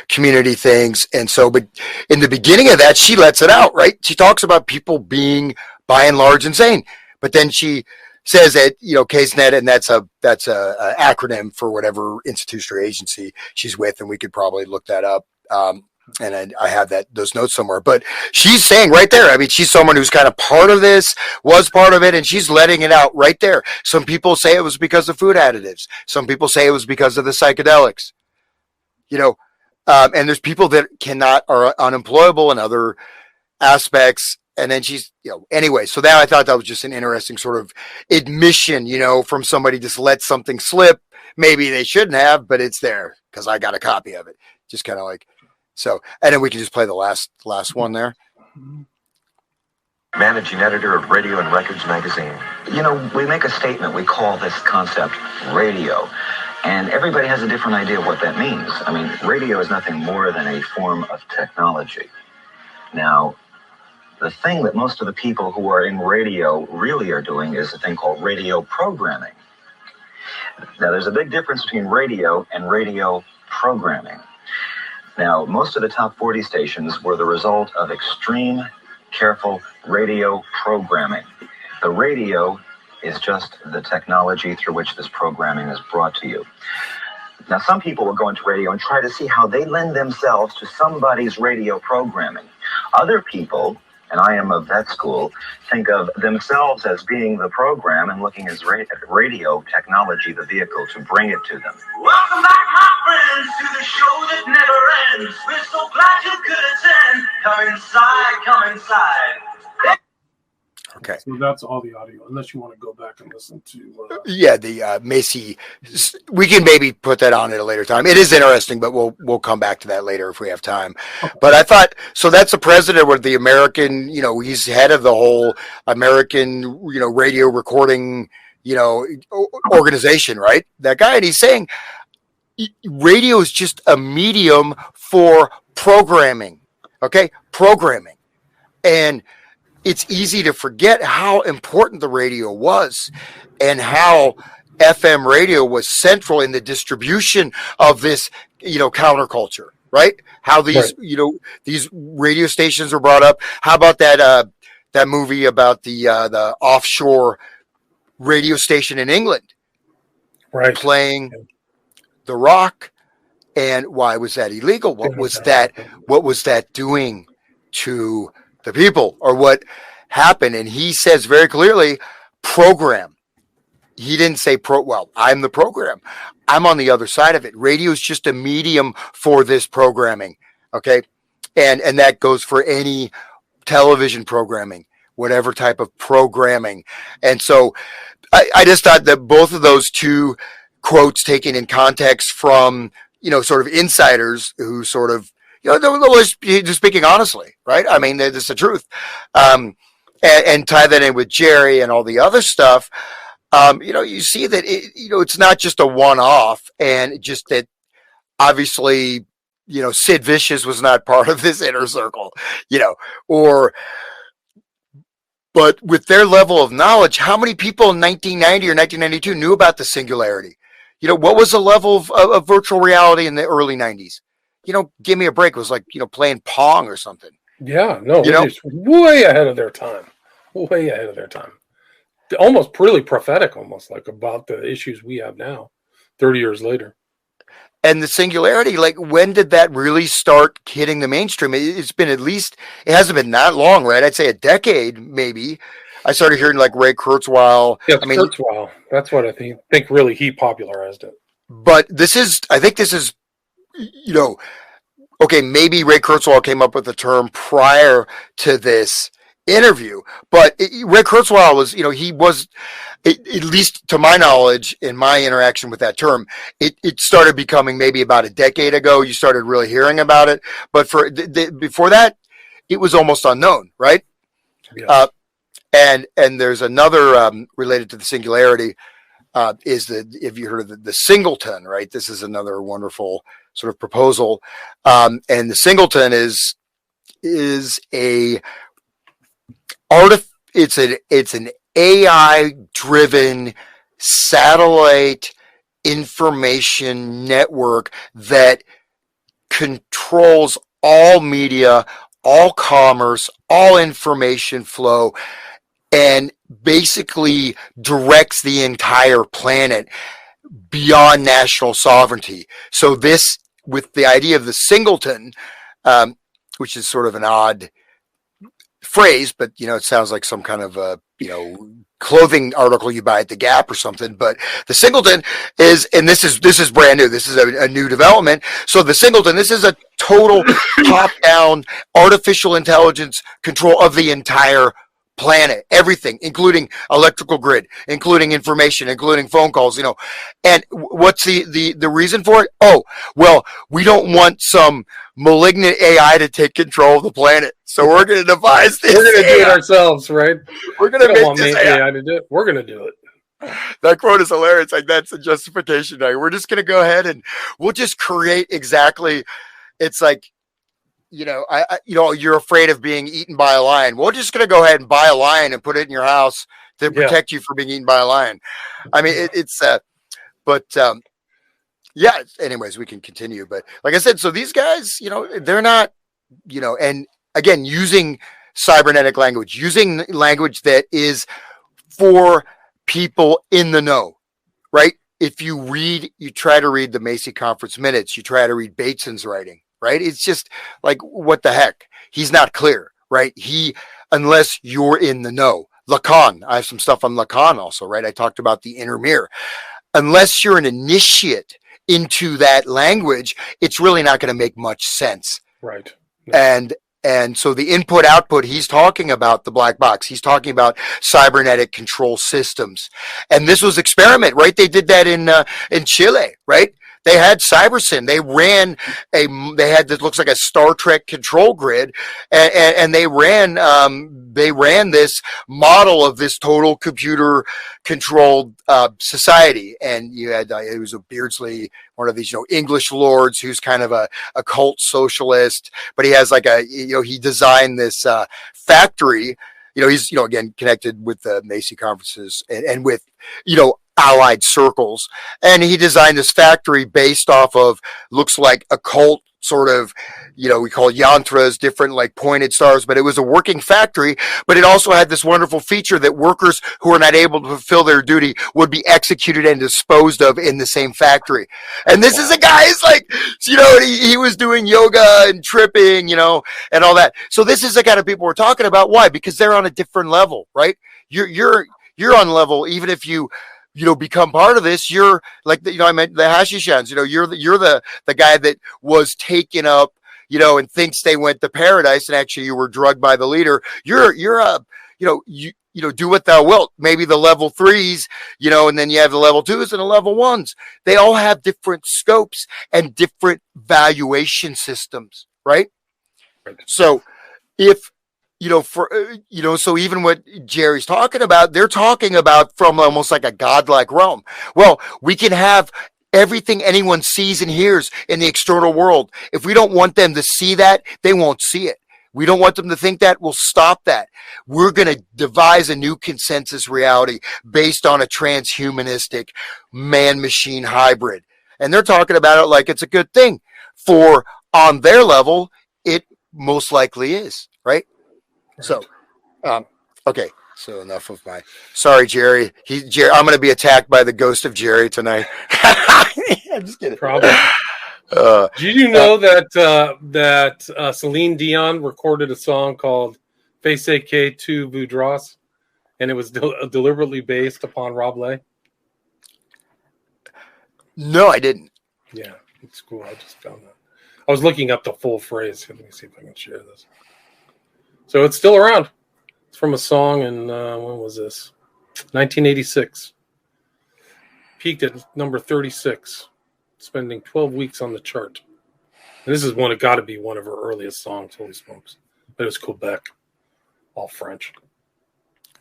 community things. And so, but in the beginning of that, she lets it out, right? She talks about people being by and large insane, but then she says that, CaseNet, and that's a acronym for whatever institution or agency she's with, and we could probably look that up. And I have those notes somewhere, but she's saying right there, I mean, she's someone who's kind of part of this, was part of it, and she's letting it out right there. Some people say it was because of food additives. Some people say it was because of the psychedelics, and there's people that are unemployable in other aspects. And then she's, anyway, so that I thought that was just an interesting sort of admission, from somebody just let something slip. Maybe they shouldn't have, but it's there because I got a copy of it. Just kind of like, so, and then we can just play the last one there.
Managing editor of Radio and Records magazine. We make a statement, we call this concept radio. And everybody has a different idea of what that means. I mean, radio is nothing more than a form of technology. Now, the thing that most of the people who are in radio really are doing is a thing called radio programming. Now, there's a big difference between radio and radio programming. Now, most of the top 40 stations were the result of extreme, careful radio programming. The radio is just the technology through which this programming is brought to you. Now, some people will go into radio and try to see how they lend themselves to somebody's radio programming. Other people, and I am of that school, think of themselves as being the program and looking at radio technology, the vehicle to bring it to them.
Welcome back, my friends, to the show that never ends. We're so glad you could attend. Come inside, come inside.
Okay.
So that's all the audio, unless you want to go back and listen to.
The Macy. We can maybe put that on at a later time. It is interesting, but we'll come back to that later if we have time. Okay. But I thought, so that's the president of the American. He's head of the whole American, radio recording, organization, right? That guy, and he's saying radio is just a medium for programming. Okay, programming, and it's easy to forget how important the radio was and how FM radio was central in the distribution of this, counterculture, right? How these, these radio stations were brought up. How about that movie about the offshore radio station in England,
right?
Playing the rock. And why was that illegal? What was that doing to the people, or what happened? And he says very clearly, program. He didn't say I'm the program. I'm on the other side of it. Radio is just a medium for this programming. Okay. And that goes for any television programming, whatever type of programming. And so I just thought that both of those two quotes taken in context from, sort of insiders who sort of, just speaking honestly, right? I mean, this is the truth. And tie that in with Jerry and all the other stuff. You see that, it's not just a one-off, and just that obviously, Sid Vicious was not part of this inner circle, but with their level of knowledge, how many people in 1990 or 1992 knew about the singularity? What was the level of virtual reality in the early 90s? Give me a break. It was like, playing Pong or something.
Yeah, no, it's way ahead of their time. Way ahead of their time. Almost really prophetic, almost like about the issues we have now, 30 years later.
And the singularity, like, when did that really start hitting the mainstream? It's been it hasn't been that long, right? I'd say a decade, maybe. I started hearing like Ray Kurzweil.
Yeah, Kurzweil. That's what I think really he popularized it.
But I think this is, okay, maybe Ray Kurzweil came up with the term prior to this interview, but Ray Kurzweil was, he was, at least to my knowledge, in my interaction with that term, it started becoming maybe about a decade ago. You started really hearing about it, but before that, it was almost unknown, right? Yes. And there's another related to the singularity, if you heard of the singleton, right? This is another wonderful sort of proposal, and the singleton is it's an AI driven satellite information network that controls all media, all commerce, all information flow, and basically directs the entire planet beyond national sovereignty. So this, with the idea of the singleton, which is sort of an odd phrase, but it sounds like some kind of clothing article you buy at the Gap or something. But the singleton is, and this is brand new. This is a new development. So the singleton, this is a total top-down artificial intelligence control of the entire planet, everything, including electrical grid, including information, including phone calls, and what's the reason for it? Oh, well, we don't want some malignant AI to take control of the planet. So we're going to devise this.
We're going to do it ourselves, right?
We're going to
want AI to do it. We're going to do it.
That quote is hilarious. Like, that's a justification. We're just going to go ahead and we'll just create exactly. It's like, you're afraid of being eaten by a lion. We're just going to go ahead and buy a lion and put it in your house to protect you from being eaten by a lion. I mean, anyways, we can continue. But like I said, so these guys, they're not, and again, using cybernetic language, using language that is for people in the know, right? If you try to read the Macy Conference minutes, you try to read Bateson's writing, right? It's just like, what the heck? He's not clear, right? Unless you're in the know. Lacan, I have some stuff on Lacan also, right? I talked about the inner mirror. Unless you're an initiate into that language, it's really not going to make much sense.
Right.
No. And so the input output, he's talking about the black box. He's talking about cybernetic control systems. And this was experiment, right? They did that in Chile, right? They had CyberSyn. They had this looks like a Star Trek control grid, and they ran this model of this total computer controlled society. And you had it was a Beardsley, one of these English lords who's kind of a cult socialist, but he has like he designed this factory. He's again connected with the Macy conferences and with allied circles, and he designed this factory based off of looks like occult sort of we call yantras, different like pointed stars, but it was a working factory. But it also had this wonderful feature that workers who were not able to fulfill their duty would be executed and disposed of in the same factory. And this is a guy who's like, he was doing yoga and tripping, and all that. So this is the kind of people we're talking about. Why? Because they're on a different level, right? You're on level, even if you become part of this. You're like I meant the Hashishans. You're the guy that was taken up, and thinks they went to paradise, and actually you were drugged by the leader. You're do what thou wilt. Maybe the level 3s, and then you have the level 2s and the level 1s. They all have different scopes and different valuation systems, right? So if so even what Jerry's talking about, they're talking about from almost like a godlike realm. Well, we can have everything anyone sees and hears in the external world. If we don't want them to see that, they won't see it. We don't want them to think that, we'll stop that. We're going to devise a new consensus reality based on a transhumanistic man-machine hybrid. And they're talking about it like it's a good thing. For on their level, it most likely is, right? So, okay. So enough of sorry, Jerry. Jerry, I'm going to be attacked by the ghost of Jerry tonight. I'm just kidding.
Probably. Did you know that Celine Dion recorded a song called Face AK to Voudras, and it was deliberately based upon Rob Lay?
No, I didn't.
Yeah, it's cool. I just found that. I was looking up the full phrase. Let me see if I can share this. So it's still around. It's from a song in, when was this? 1986. Peaked at number 36, spending 12 weeks on the chart. And this is got to be one of her earliest songs, holy smokes. But it was Quebec, all French.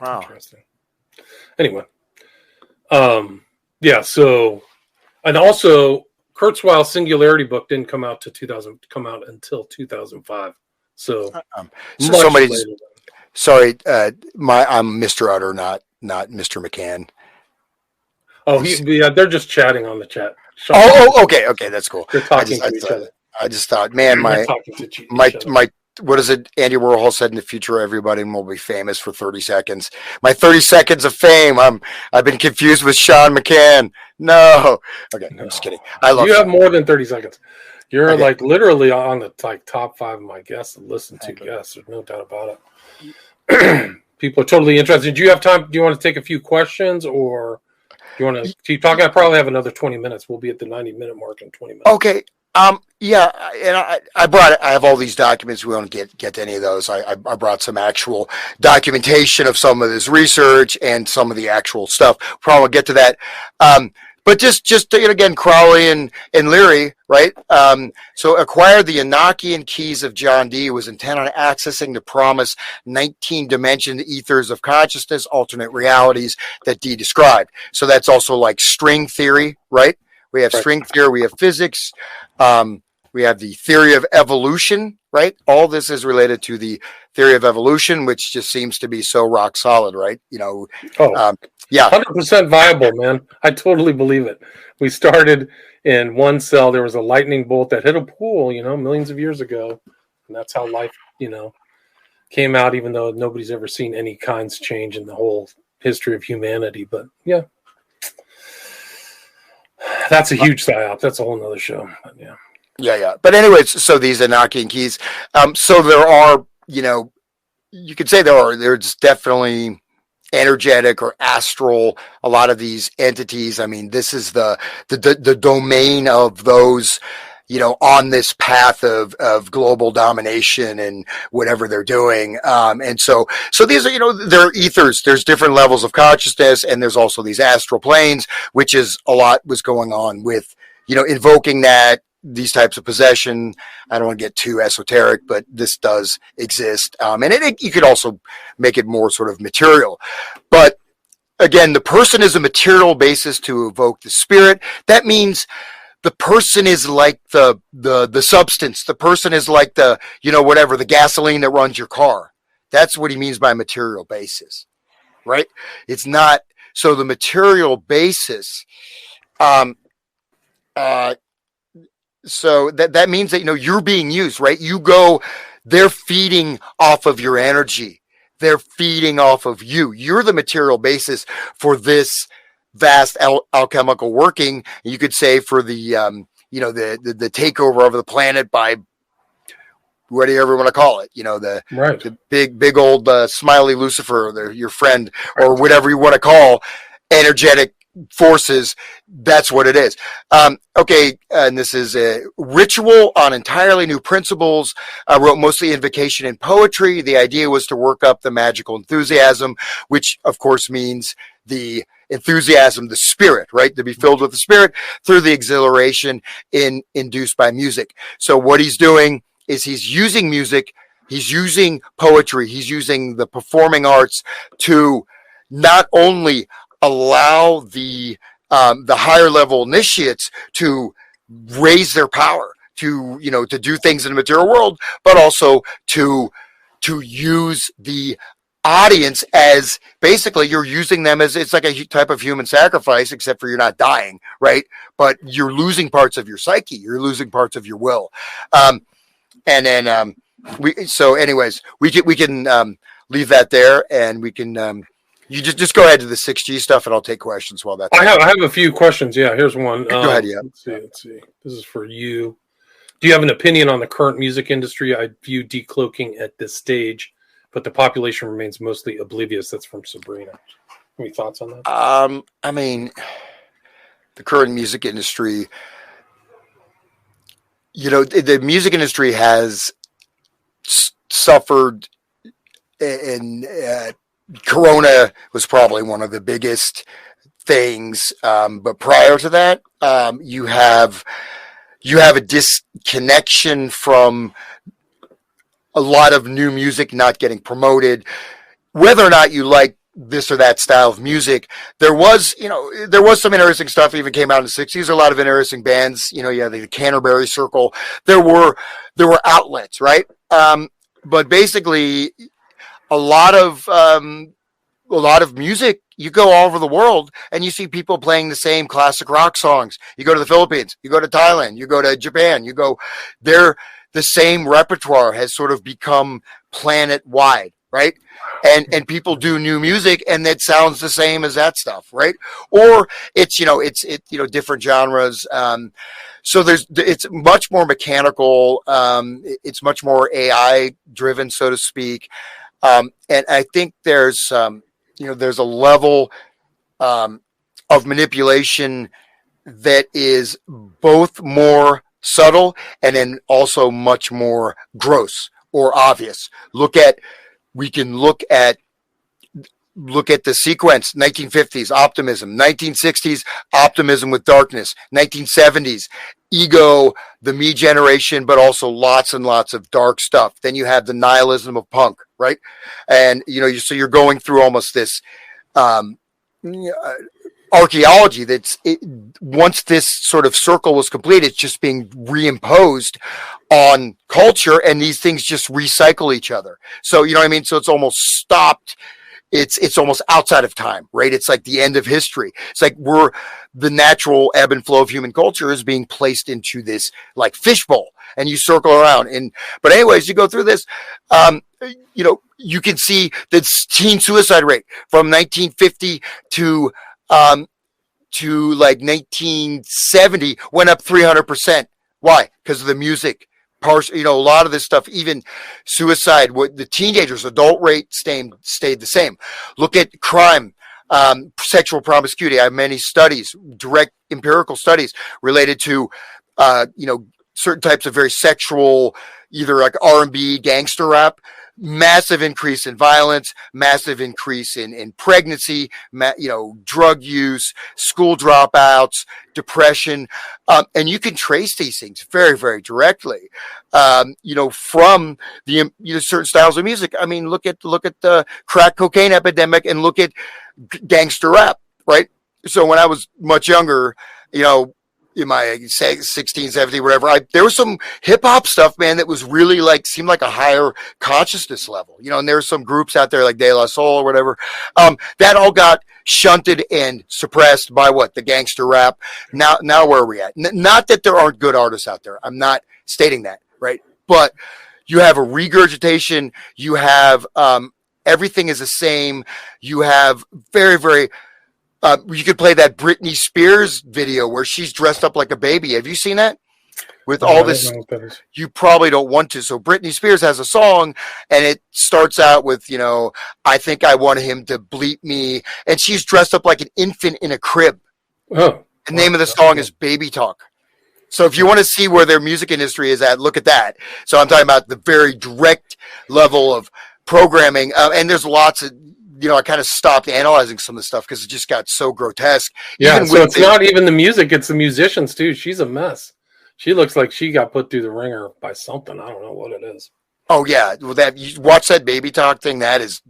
Wow.
Interesting. Anyway. So, and also, Kurzweil's Singularity book didn't come out until 2005. So
somebody's sorry. I'm Mr. Utter, not Mr. McCann.
Oh, they're just chatting on the chat.
Okay, that's cool.
They're talking to each other.
I just thought, man, my what is it? Andy Warhol said in the future, everybody will be famous for 30 seconds. My 30 seconds of fame. I've been confused with Sean McCann. No. Okay. I'm just kidding. I love
you. Have
Sean.
more than 30 seconds. You're
Okay.
like literally on the top 5 of my guests to listen to. Yes, there's no doubt about it. People are totally interested. Do you have time? Do you want to take a few questions, or do you want to keep talking? I probably have another 20 minutes. We'll be at the 90-minute mark in 20 minutes.
Okay. Yeah, and I have all these documents. We won't get to any of those. I brought some actual documentation of some of this research and some of the actual stuff. Probably get to that. But just again, Crowley and Leary, right? So acquired the Enochian keys of John Dee, was intent on accessing the promised 19-dimension ethers of consciousness, alternate realities that Dee described. So that's also like string theory, right? We have string theory, we have physics, we have the theory of evolution, right? All this is related to the theory of evolution, which just seems to be so rock solid, right? Yeah.
100% viable, man. I totally believe it. We started in one cell. There was a lightning bolt that hit a pool, millions of years ago. And that's how life, came out, even though nobody's ever seen any kinds change in the whole history of humanity. But yeah. That's a huge psyop. That's a whole nother show. But yeah.
Yeah. But anyways, so these Enochian keys. So there are, you could say there's definitely energetic or astral, a lot of these entities. I mean, this is the domain of those, on this path of global domination and whatever they're doing. And so these are, they're ethers. There's different levels of consciousness, and there's also these astral planes, which is a lot was going on with, invoking these types of possession. I don't want to get too esoteric, but this does exist. And you could also make it more sort of material. But again, the person is a material basis to evoke the spirit. That means the person is like the substance. The person is like the, whatever, the gasoline that runs your car. That's what he means by material basis, right? It's not, so the material basis, so that means that, you're being used, right? They're feeding off of your energy. They're feeding off of you. You're the material basis for this vast alchemical working. You could say for the, the takeover of the planet by whatever you want to call it, the big old smiley Lucifer, your friend, or whatever you want to call energetic forces. That's what it is. Okay. And this is a ritual on entirely new principles. I wrote mostly invocation and poetry. The idea was to work up the magical enthusiasm, which of course means the enthusiasm, the spirit, right? To be filled with the spirit through the exhilaration induced by music. So what he's doing is he's using music. He's using poetry. He's using the performing arts to not only allow the higher level initiates to raise their power, to do things in the material world, but also to use the audience as basically you're using them as, it's like a type of human sacrifice, except for you're not dying, right? But you're losing parts of your psyche, you're losing parts of your will. And then we can leave that there, and we can you just go ahead to the 6G stuff, and I'll take questions while that's.
I have a few questions. Yeah, here's one.
Go ahead. Yeah.
Let's see. This is for you. Do you have an opinion on the current music industry? I view decloaking at this stage, but the population remains mostly oblivious. That's from Sabrina. Any thoughts on that?
I mean, the current music industry, the music industry has suffered, and Corona was probably one of the biggest things. But prior to that, you have a disconnection from a lot of new music not getting promoted. Whether or not you like this or that style of music, there was some interesting stuff even came out in the 60s. A lot of interesting bands, the Canterbury Circle. There were outlets, right? But basically a lot of music you go all over the world and you see people playing the same classic rock songs. You go to the Philippines, you go to Thailand, you go to Japan, the same repertoire has sort of become planet wide, right? And people do new music and it sounds the same as that stuff, right? Or it's different genres. So it's much more mechanical. It's much more AI driven, so to speak. And I think there's a level of manipulation that is both more subtle and then also much more gross or obvious. We can look at the sequence: 1950s optimism, 1960s optimism with darkness, 1970s ego, the me generation, but also lots and lots of dark stuff. Then you have the nihilism of punk, right? And so you're going through almost this archaeology once this sort of circle was complete, it's just being reimposed on culture, and these things just recycle each other. So you know what I mean? So it's almost stopped. It's almost outside of time, right? It's like the end of history. It's like the natural ebb and flow of human culture is being placed into this like fishbowl, and you circle around. But anyways, you go through this, you can see the teen suicide rate from 1950 to like 1970 went up 300%. Why? Because of the music. A lot of this stuff, even suicide, the teenagers' adult rate stayed the same. Look at crime, sexual promiscuity. I have many studies, direct empirical studies related to, certain types of very sexual, either like R&B, gangster rap. Massive increase in violence, massive increase in pregnancy, drug use, school dropouts, depression. And you can trace these things very, very directly, from the, certain styles of music. I mean, look at the crack cocaine epidemic and look at gangster rap, right? So when I was much younger, in my 16, 17, whatever, there was some hip hop stuff, man, that was really seemed like a higher consciousness level, and there were some groups out there like De La Soul or whatever, that all got shunted and suppressed by the gangster rap. Now where are we at? Not that there aren't good artists out there. I'm not stating that, right? But you have a regurgitation. You have, everything is the same. You have very, very, you could play that Britney Spears video where she's dressed up like a baby. Have you seen that? With all this, you probably don't want to. So Britney Spears has a song and it starts out with, I think I want him to bleep me. And she's dressed up like an infant in a crib. Oh, the name of the song is Baby Talk. So if you want to see where their music industry is at, look at that. So I'm talking about the very direct level of programming. And there's lots of, I kind of stopped analyzing some of the stuff because it just got so grotesque.
Yeah, so it's not even the music, it's the musicians too. She's a mess. She looks like she got put through the ringer by something. I don't know what it is.
Oh yeah, you watch that Baby Talk thing. That is,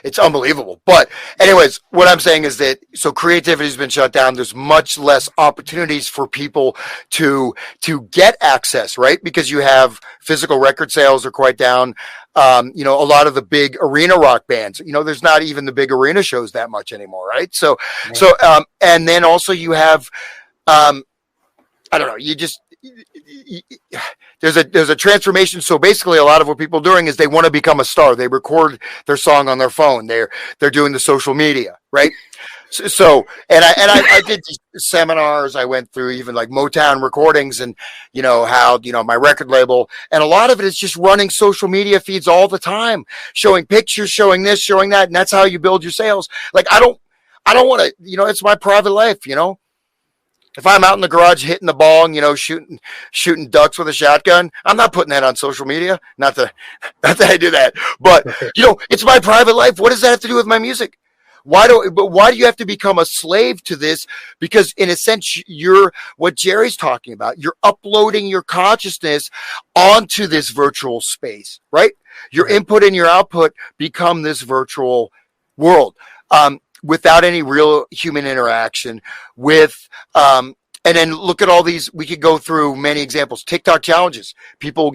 it's unbelievable. But anyways, what I'm saying is that so creativity has been shut down. There's much less opportunities for people to get access, right? Because you have physical record sales are quite down. A lot of the big arena rock bands, there's not even the big arena shows that much anymore, right? So, and then also you have, I don't know, there's a transformation. So basically a lot of what people are doing is they want to become a star. They record their song on their phone. They're doing the social media, right? So, and I did these seminars. I went through even like Motown recordings and, how, my record label, and a lot of it is just running social media feeds all the time, showing pictures, showing this, showing that. And that's how you build your sales. Like, I don't want to, it's my private life, If I'm out in the garage hitting the ball and, shooting ducks with a shotgun, I'm not putting that on social media. Not that I do that, but it's my private life. What does that have to do with my music? Why do you have to become a slave to this? Because in a sense, you're what Jerry's talking about. You're uploading your consciousness onto this virtual space, right? Your input and your output become this virtual world, without any real human interaction, with, And then look at all these. We could go through many examples. TikTok challenges. People,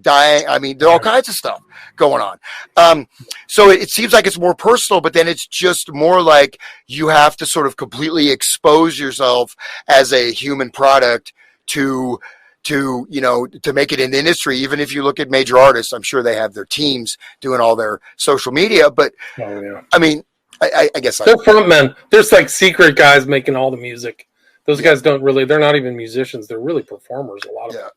dying. I mean, there are all kinds of stuff going on. So it seems like it's more personal, but then it's just more like you have to sort of completely expose yourself as a human product to make it in the industry. Even if you look at major artists, I'm sure they have their teams doing all their social media. But I mean, I guess
they're frontmen. There's like secret guys making all the music. Those guys they're not even musicians. They're really performers, a lot of them.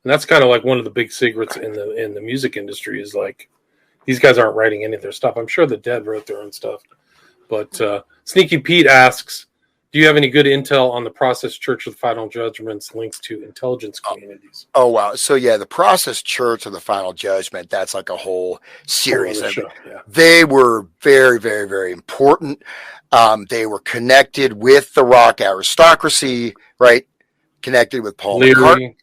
And that's kind of like one of the big secrets in the music industry is like these guys aren't writing any of their stuff. I'm sure the Dead wrote their own stuff. But Sneaky Pete asks, do you have any good intel on the Process Church of the Final Judgment's links to intelligence communities?
Oh, wow. So, the Process Church of the Final Judgment, that's like a whole series. They were very, very, very important. They were connected with the rock aristocracy, right? Connected with Paul McCartney.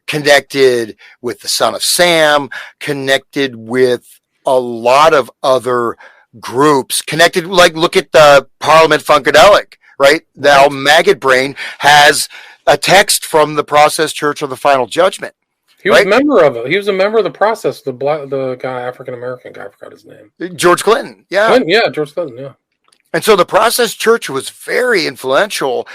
Connected with the Son of Sam, connected with a lot of other groups, connected, like look at the Parliament Funkadelic, right? Now Maggot Brain has a text from the Process Church of the Final Judgment.
He was a member of it. He was a member of the Process, the guy, African-American guy, I forgot his name.
George Clinton,
George Clinton, yeah.
And so the Process Church was very influential,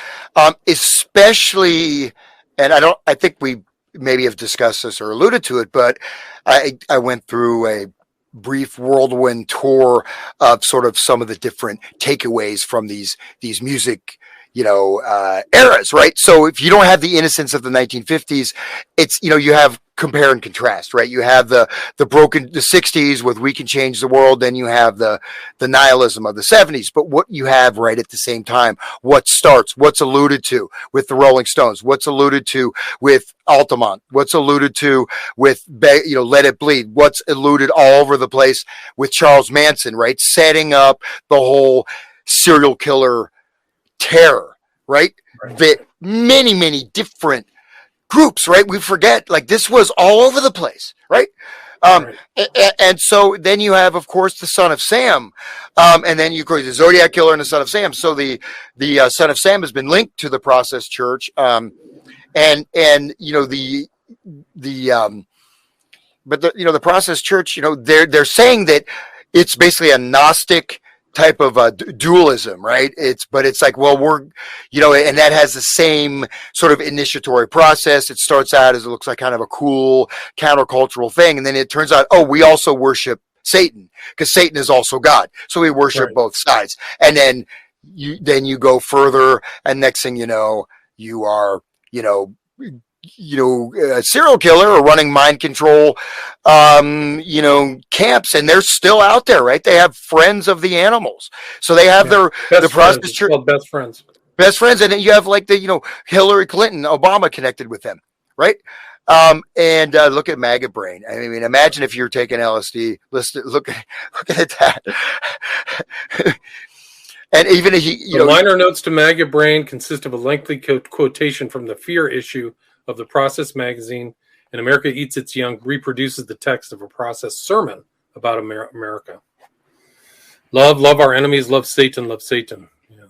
especially, and I think we maybe have discussed this or alluded to it, but I went through a brief whirlwind tour of sort of some of the different takeaways from these music, eras, right? So if you don't have the innocence of the 1950s, it's, you have compare and contrast, right? You have the 60s with We Can Change the World, then you have the nihilism of the 70s. But what you have right at the same time, what's alluded to with the Rolling Stones, what's alluded to with Altamont, what's alluded to with, Let It Bleed, what's alluded all over the place with Charles Manson, right? Setting up the whole serial killer terror, right? That many, many different groups, right? We forget, like, this was all over the place, right? And so then you have, of course, the Son of Sam, and then you go the Zodiac Killer and the Son of Sam. So the Son of Sam has been linked to the Process Church, but the Process Church, they're saying that it's basically a Gnostic type of dualism, right? It's like, well, we're, and that has the same sort of initiatory process. It starts out as it looks like kind of a cool countercultural thing. And then it turns out, we also worship Satan because Satan is also God. So we worship both sides. And then you go further, and next thing you know, you are, a serial killer or running mind control, camps, and they're still out there, right? They have Friends of the Animals. So they have the Process Church.
Best Friends.
And then you have like the, Hillary Clinton, Obama connected with them, right? And look at Maggot Brain. I mean, imagine if you're taking LSD, look at that. And even the
liner notes to Maggot Brain consist of a lengthy quotation from the Fear issue of the Process magazine, and America Eats Its Young reproduces the text of a Process sermon about America. Love our enemies, love Satan, love Satan. Yeah.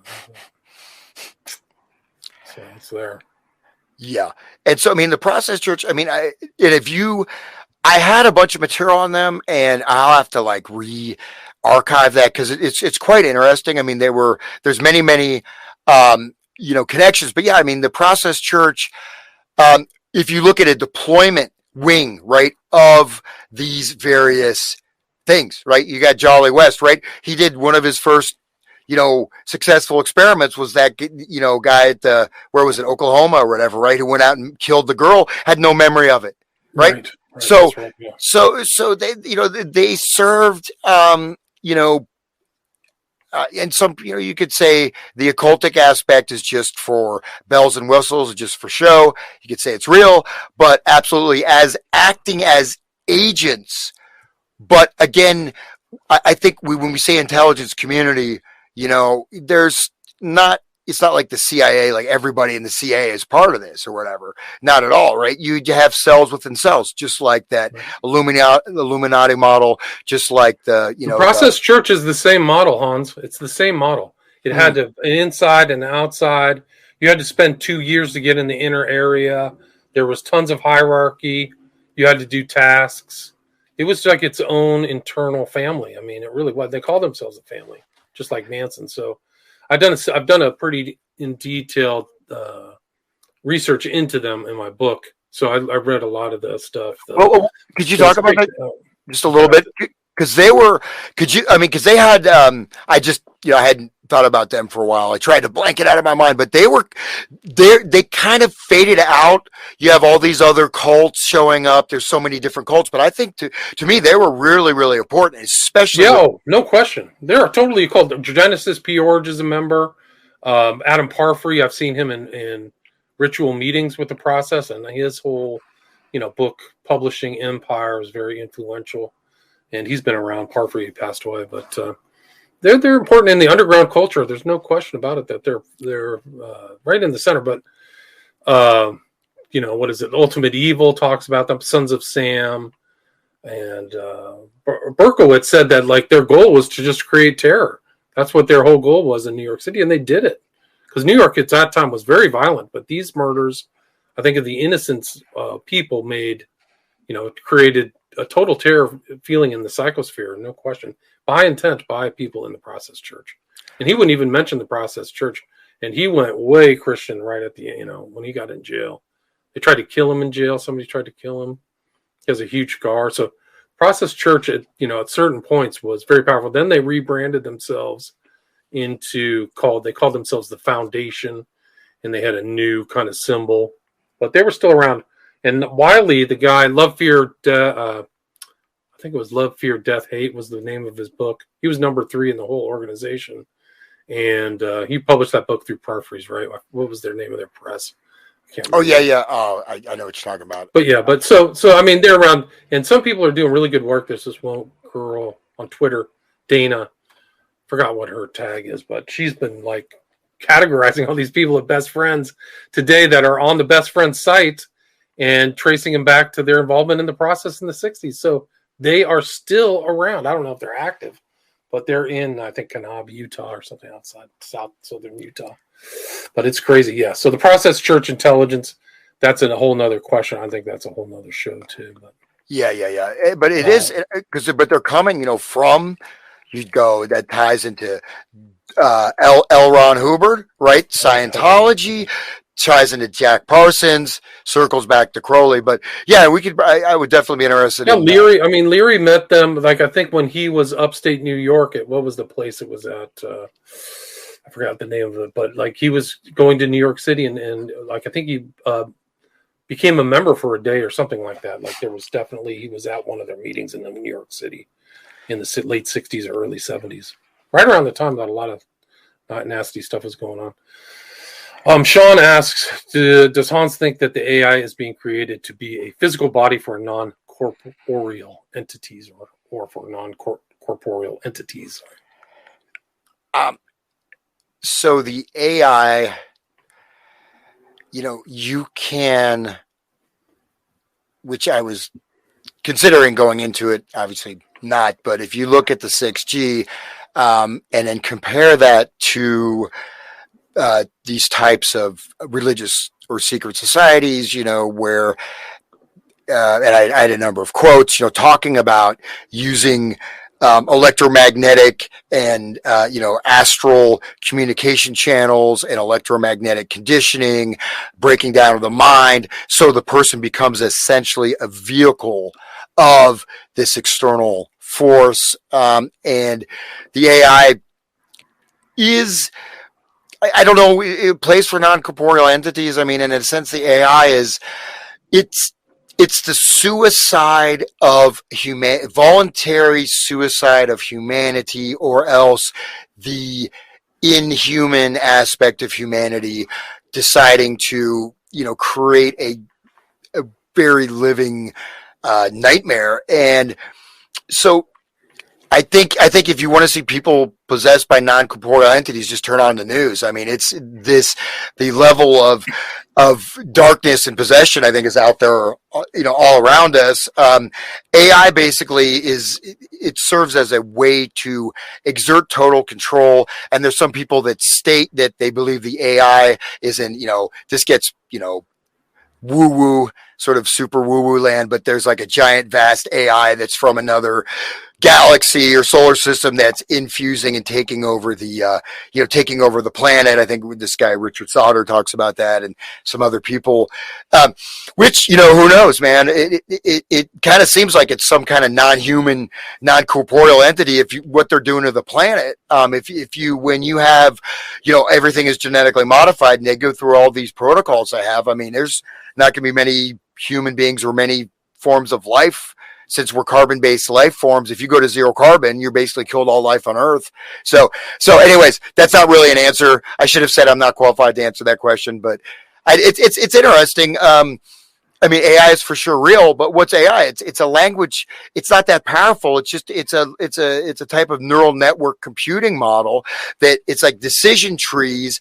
So it's there.
Yeah. And so, the Process Church, I had a bunch of material on them, and I'll have to like re-archive that because it's quite interesting. There's many, connections, but yeah, the Process Church, if you look at a deployment wing, right, of these various things, right? You got Jolly West, right? He did one of his first, successful experiments was that, guy at where was it, Oklahoma or whatever, right? Who went out and killed the girl, had no memory of it, right? So they served, and some, you could say the occultic aspect is just for bells and whistles, just for show. You could say it's real, but absolutely as acting as agents. But again, I think when we say intelligence community, it's not like the CIA, like everybody in the CIA is part of this or whatever. Not at all, right? You have cells within cells, just like that Illuminati model, just like the
Process Church is the same model, Hans. It's the same model. It had an inside and an outside. You had to spend 2 years to get in the inner area. There was tons of hierarchy. You had to do tasks. It was like its own internal family. I mean, it really was. They called themselves a family, just like Manson. So I've done a pretty in detailed research into them in my book. So I read a lot of the stuff.
Well, could you talk about that just a little bit? Because they were, because they had, I hadn't thought about them for a while. I tried to blank it out of my mind, but they kind of faded out. You have all these other cults showing up. There's so many different cults, but I think to me, they were really, really important, especially.
No question. They're totally a cult. Genesis P. Orge is a member. Adam Parfrey, I've seen him in ritual meetings with the process, and his whole, book publishing empire is very influential. And he's been around. Parfrey passed away, but they're important in the underground culture. There's no question about it that they're right in the center. But what is it? Ultimate Evil talks about them. Sons of Sam, and Berkowitz said that like their goal was to just create terror. That's what their whole goal was in New York City, and they did it. Because New York at that time was very violent, but these murders, I think, of the innocent people created a total terror feeling in the psychosphere, no question, by intent, by people in the Process Church. And he wouldn't even mention the Process Church, and he went way Christian right at the when he got in jail. They tried to kill him in jail. Somebody tried to kill him. He has a huge scar. So Process Church at certain points was very powerful. Then they rebranded themselves they called themselves the Foundation, and they had a new kind of symbol, but they were still around. And Wiley, the guy, Love, Fear, I think it was Love, Fear, Death, Hate was the name of his book. He was number 3 in the whole organization, and he published that book through Parfrey's, right? What was their name of their press? I can't remember.
Oh, I know what you're talking about.
But so I mean, they're around, and some people are doing really good work. There's this one girl on Twitter, Dana. Forgot what her tag is, but she's been like categorizing all these people as best friends today that are on the best friends site and tracing them back to their involvement in the process in the 60s. So they are still around. I don't know if they're active, but they're in, I think, Kanab, Utah or something outside southern Utah. But it's crazy. Yeah. So the Process Church intelligence, that's a whole nother question. I think that's a whole nother show too. But
yeah. But it is but they're coming, from, you'd go, that ties into L. Ron Hubbard, right? Scientology, ties into Jack Parsons, circles back to Crowley. But yeah, I would definitely be interested in
Leary. I mean, Leary met them, like, I think when he was upstate New York at, what was the place it was at? I forgot the name of it, but like he was going to New York City and like, I think he became a member for a day or something like that. Like he was at one of their meetings in New York City in the late 60s or early 70s, right around the time that a lot of nasty stuff was going on. Sean asks, does Hans think that the AI is being created to be a physical body for non-corporeal entities or for non-corporeal entities?
So the AI, you can, which I was considering going into it, obviously not, but if you look at the 6G and then compare that to these types of religious or secret societies, where, and I had a number of quotes, talking about using electromagnetic and, astral communication channels and electromagnetic conditioning, breaking down of the mind. So the person becomes essentially a vehicle of this external force. And the AI is, I don't know, it plays for non-corporeal entities. I mean, in a sense, the AI it's the suicide of voluntary suicide of humanity, or else the inhuman aspect of humanity deciding to, create a very living nightmare. And so I think if you want to see people possessed by non-corporeal entities, just turn on the news. I mean, it's the level of darkness and possession, I think, is out there, all around us. AI basically it serves as a way to exert total control. And there's some people that state that they believe the AI is this gets, woo woo, sort of super woo woo land, but there's like a giant vast AI that's from another galaxy or solar system that's infusing and taking over the planet. I think this guy Richard Sauter talks about that, and some other people, which who knows, man. It kind of seems like it's some kind of non-human, non-corporeal entity. What they're doing to the planet, when you have everything is genetically modified and they go through all these protocols they have, I mean, there's not going to be many human beings or many forms of life. Since we're carbon-based life forms, if you go to zero carbon, you're basically killed all life on Earth. So anyways, that's not really an answer. I should have said I'm not qualified to answer that question, but it's interesting. I mean, AI is for sure real, but what's AI? It's a language. It's not that powerful. It's just it's a type of neural network computing model that it's like decision trees,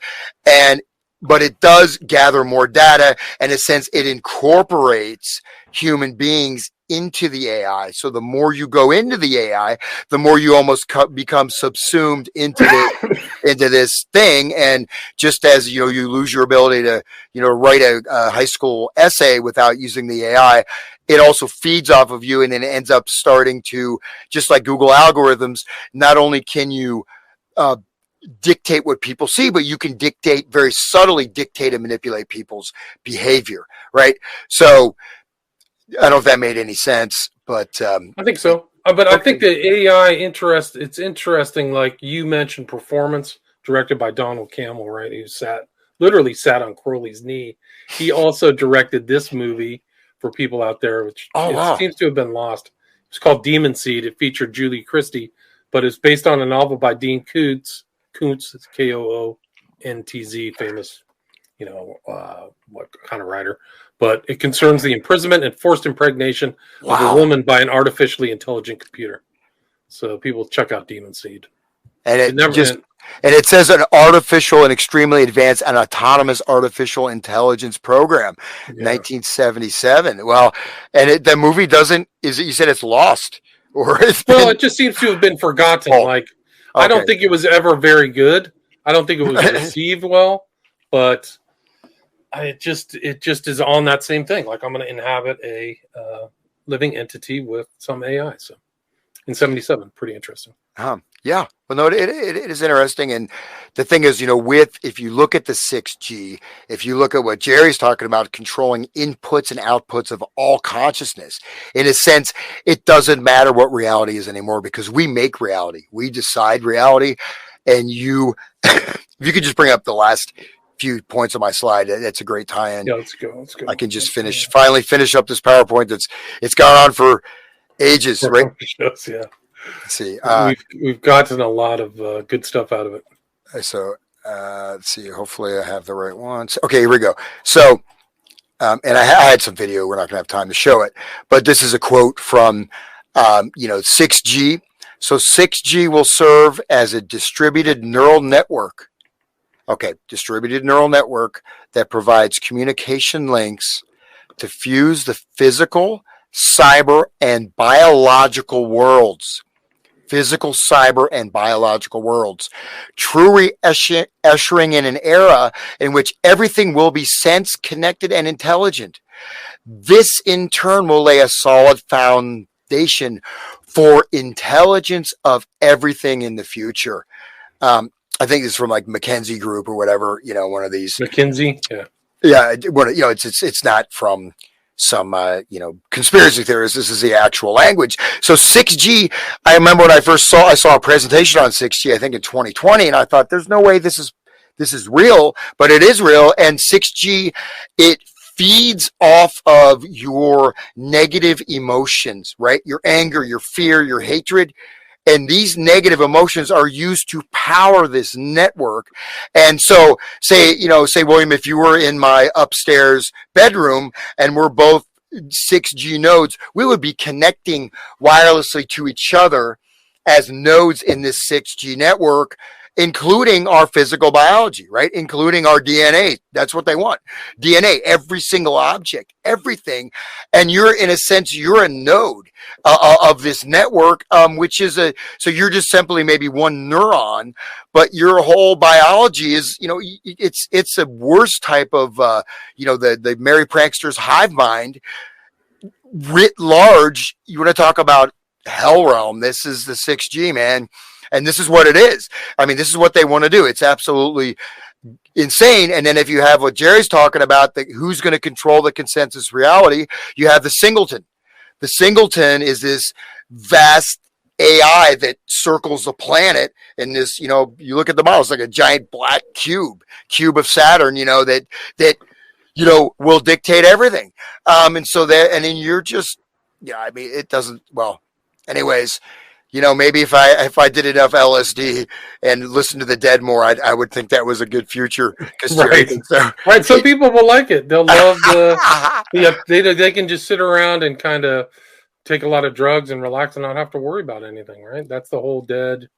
but it does gather more data, and in a sense, it incorporates human beings into the AI. So the more you go into the AI, the more you almost become subsumed into this thing. And just as you lose your ability to write a high school essay without using the AI, it also feeds off of you, and then ends up starting to, just like Google algorithms, not only can you dictate what people see, but you can very subtly dictate and manipulate people's behavior, right? So I don't know if that made any sense, but
I think so. But I think the AI it's interesting. Like you mentioned, performance directed by Donald Campbell, right? Who literally sat on Crowley's knee. He also directed this movie for people out there, which seems to have been lost. It's called Demon Seed. It featured Julie Christie, but it's based on a novel by Dean Koontz. Koontz, it's Koontz, famous, what kind of writer. But it concerns the imprisonment and forced impregnation of a woman by an artificially intelligent computer. So people check out Demon Seed.
And it says an artificial and extremely advanced and autonomous artificial intelligence program, 1977. Well, and the movie you said it's lost, or
it just seems to have been forgotten. I don't think it was ever very good. I don't think it was received well, but it just is on that same thing. Like, I'm going to inhabit a living entity with some AI. So in 77, pretty interesting.
Yeah. Well, no, it is interesting. And the thing is, if you look at the 6G, if you look at what Jerry's talking about, controlling inputs and outputs of all consciousness, in a sense, it doesn't matter what reality is anymore, because we make reality. We decide reality. And if you could just bring up the last few points on my slide, that's a great tie-in.
Yeah, let's go.
I can just finally finish up this PowerPoint it's gone on for ages, right?
Shows, yeah.
Let's see.
We've gotten a lot of good stuff out of it.
So let's see. Hopefully, I have the right ones. Okay, here we go. So, and I had some video. We're not going to have time to show it, but this is a quote from 6G. So 6G will serve as a distributed neural network. Okay, distributed neural network that provides communication links to fuse the physical, cyber, and biological worlds. Physical, cyber, and biological worlds. Truly ushering in an era in which everything will be sensed, connected, and intelligent. This, in turn, will lay a solid foundation for intelligence of everything in the future. I think it's from like McKinsey Group or whatever, one of these.
McKinsey? Yeah.
Yeah. It's not from some, conspiracy theorists. This is the actual language. So 6G, I remember when I saw a presentation on 6G, I think in 2020, and I thought there's no way this is real, but it is real. And 6G, it feeds off of your negative emotions, right? Your anger, your fear, your hatred. And these negative emotions are used to power this network. And so say, William, if you were in my upstairs bedroom and we're both 6G nodes, we would be connecting wirelessly to each other as nodes in this 6G network. including our physical biology, right? Including our DNA. That's what they want. DNA, every single object, everything. And you're, in a sense, you're a node of this network, which is so you're just simply maybe one neuron, but your whole biology is, it's a worse type of, the Mary Prankster's hive mind writ large. You want to talk about hell realm. This is the 6G, man. And this is what it is. I mean, this is what they want to do. It's absolutely insane. And then if you have what Jerry's talking about, who's going to control the consensus reality, you have the singleton. The singleton is this vast AI that circles the planet. And this, you look at the model, it's like a giant black cube of Saturn, that will dictate everything. And so and then you're just, I mean, it doesn't, well, anyways, maybe if I did enough LSD and listened to the Dead more, I would think that was a good future.
Right. Right. Some people will like it. They'll love they can just sit around and kind of take a lot of drugs and relax and not have to worry about anything. Right. That's the whole Dead,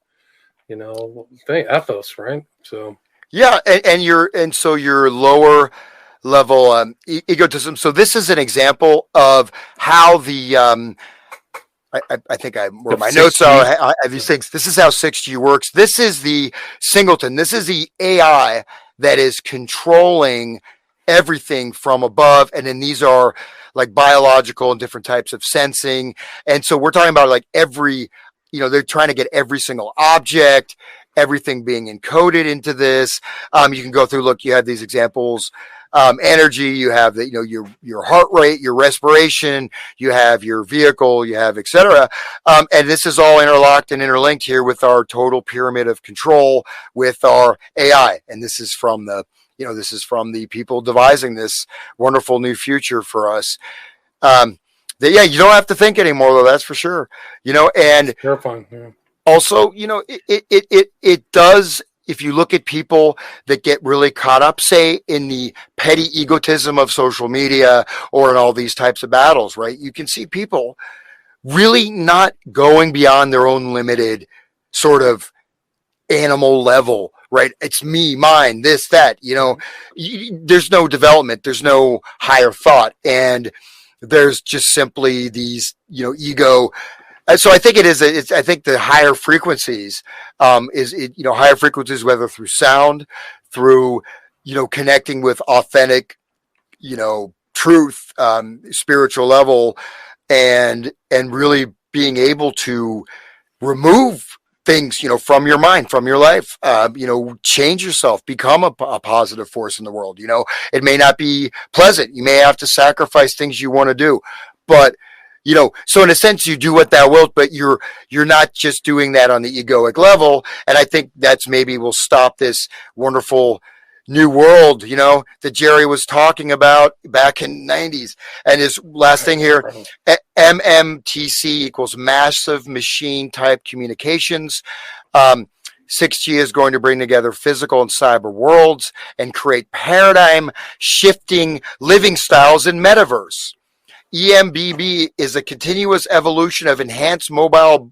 thing, ethos. Right. So. Yeah.
And so your lower level egotism. So this is an example of how the, I think where my notes are these things. This is how 6G works. This is the singleton. This is the AI that is controlling everything from above. And then these are like biological and different types of sensing. And so we're talking about like every, they're trying to get every single object, everything being encoded into this. You can go through, look, you have these examples. Energy, you have the, your heart rate, your respiration, you have your vehicle, you have etc. And this is all interlocked and interlinked here with our total pyramid of control with our AI. And this is from the people devising this wonderful new future for us. You don't have to think anymore, though. That's for sure. And
terrifying. Yeah.
Also, it does. If you look at people that get really caught up, say, in the petty egotism of social media or in all these types of battles, right? You can see people really not going beyond their own limited sort of animal level, right? It's me, mine, this, that, there's no development. There's no higher thought. And there's just simply these, ego. So I think it is. I think the higher frequencies higher frequencies, whether through sound, through connecting with authentic, truth, spiritual level, and really being able to remove things, from your mind, from your life, change yourself, become a positive force in the world. It may not be pleasant. You may have to sacrifice things you want to do, but so in a sense, you do what thou wilt, but you're not just doing that on the egoic level. And I think that's maybe will stop this wonderful new world, that Jerry was talking about back in the 90s. And his last thing here, MMTC equals massive machine type communications. 6G is going to bring together physical and cyber worlds and create paradigm shifting living styles in metaverse. EMBB is a continuous evolution of enhanced mobile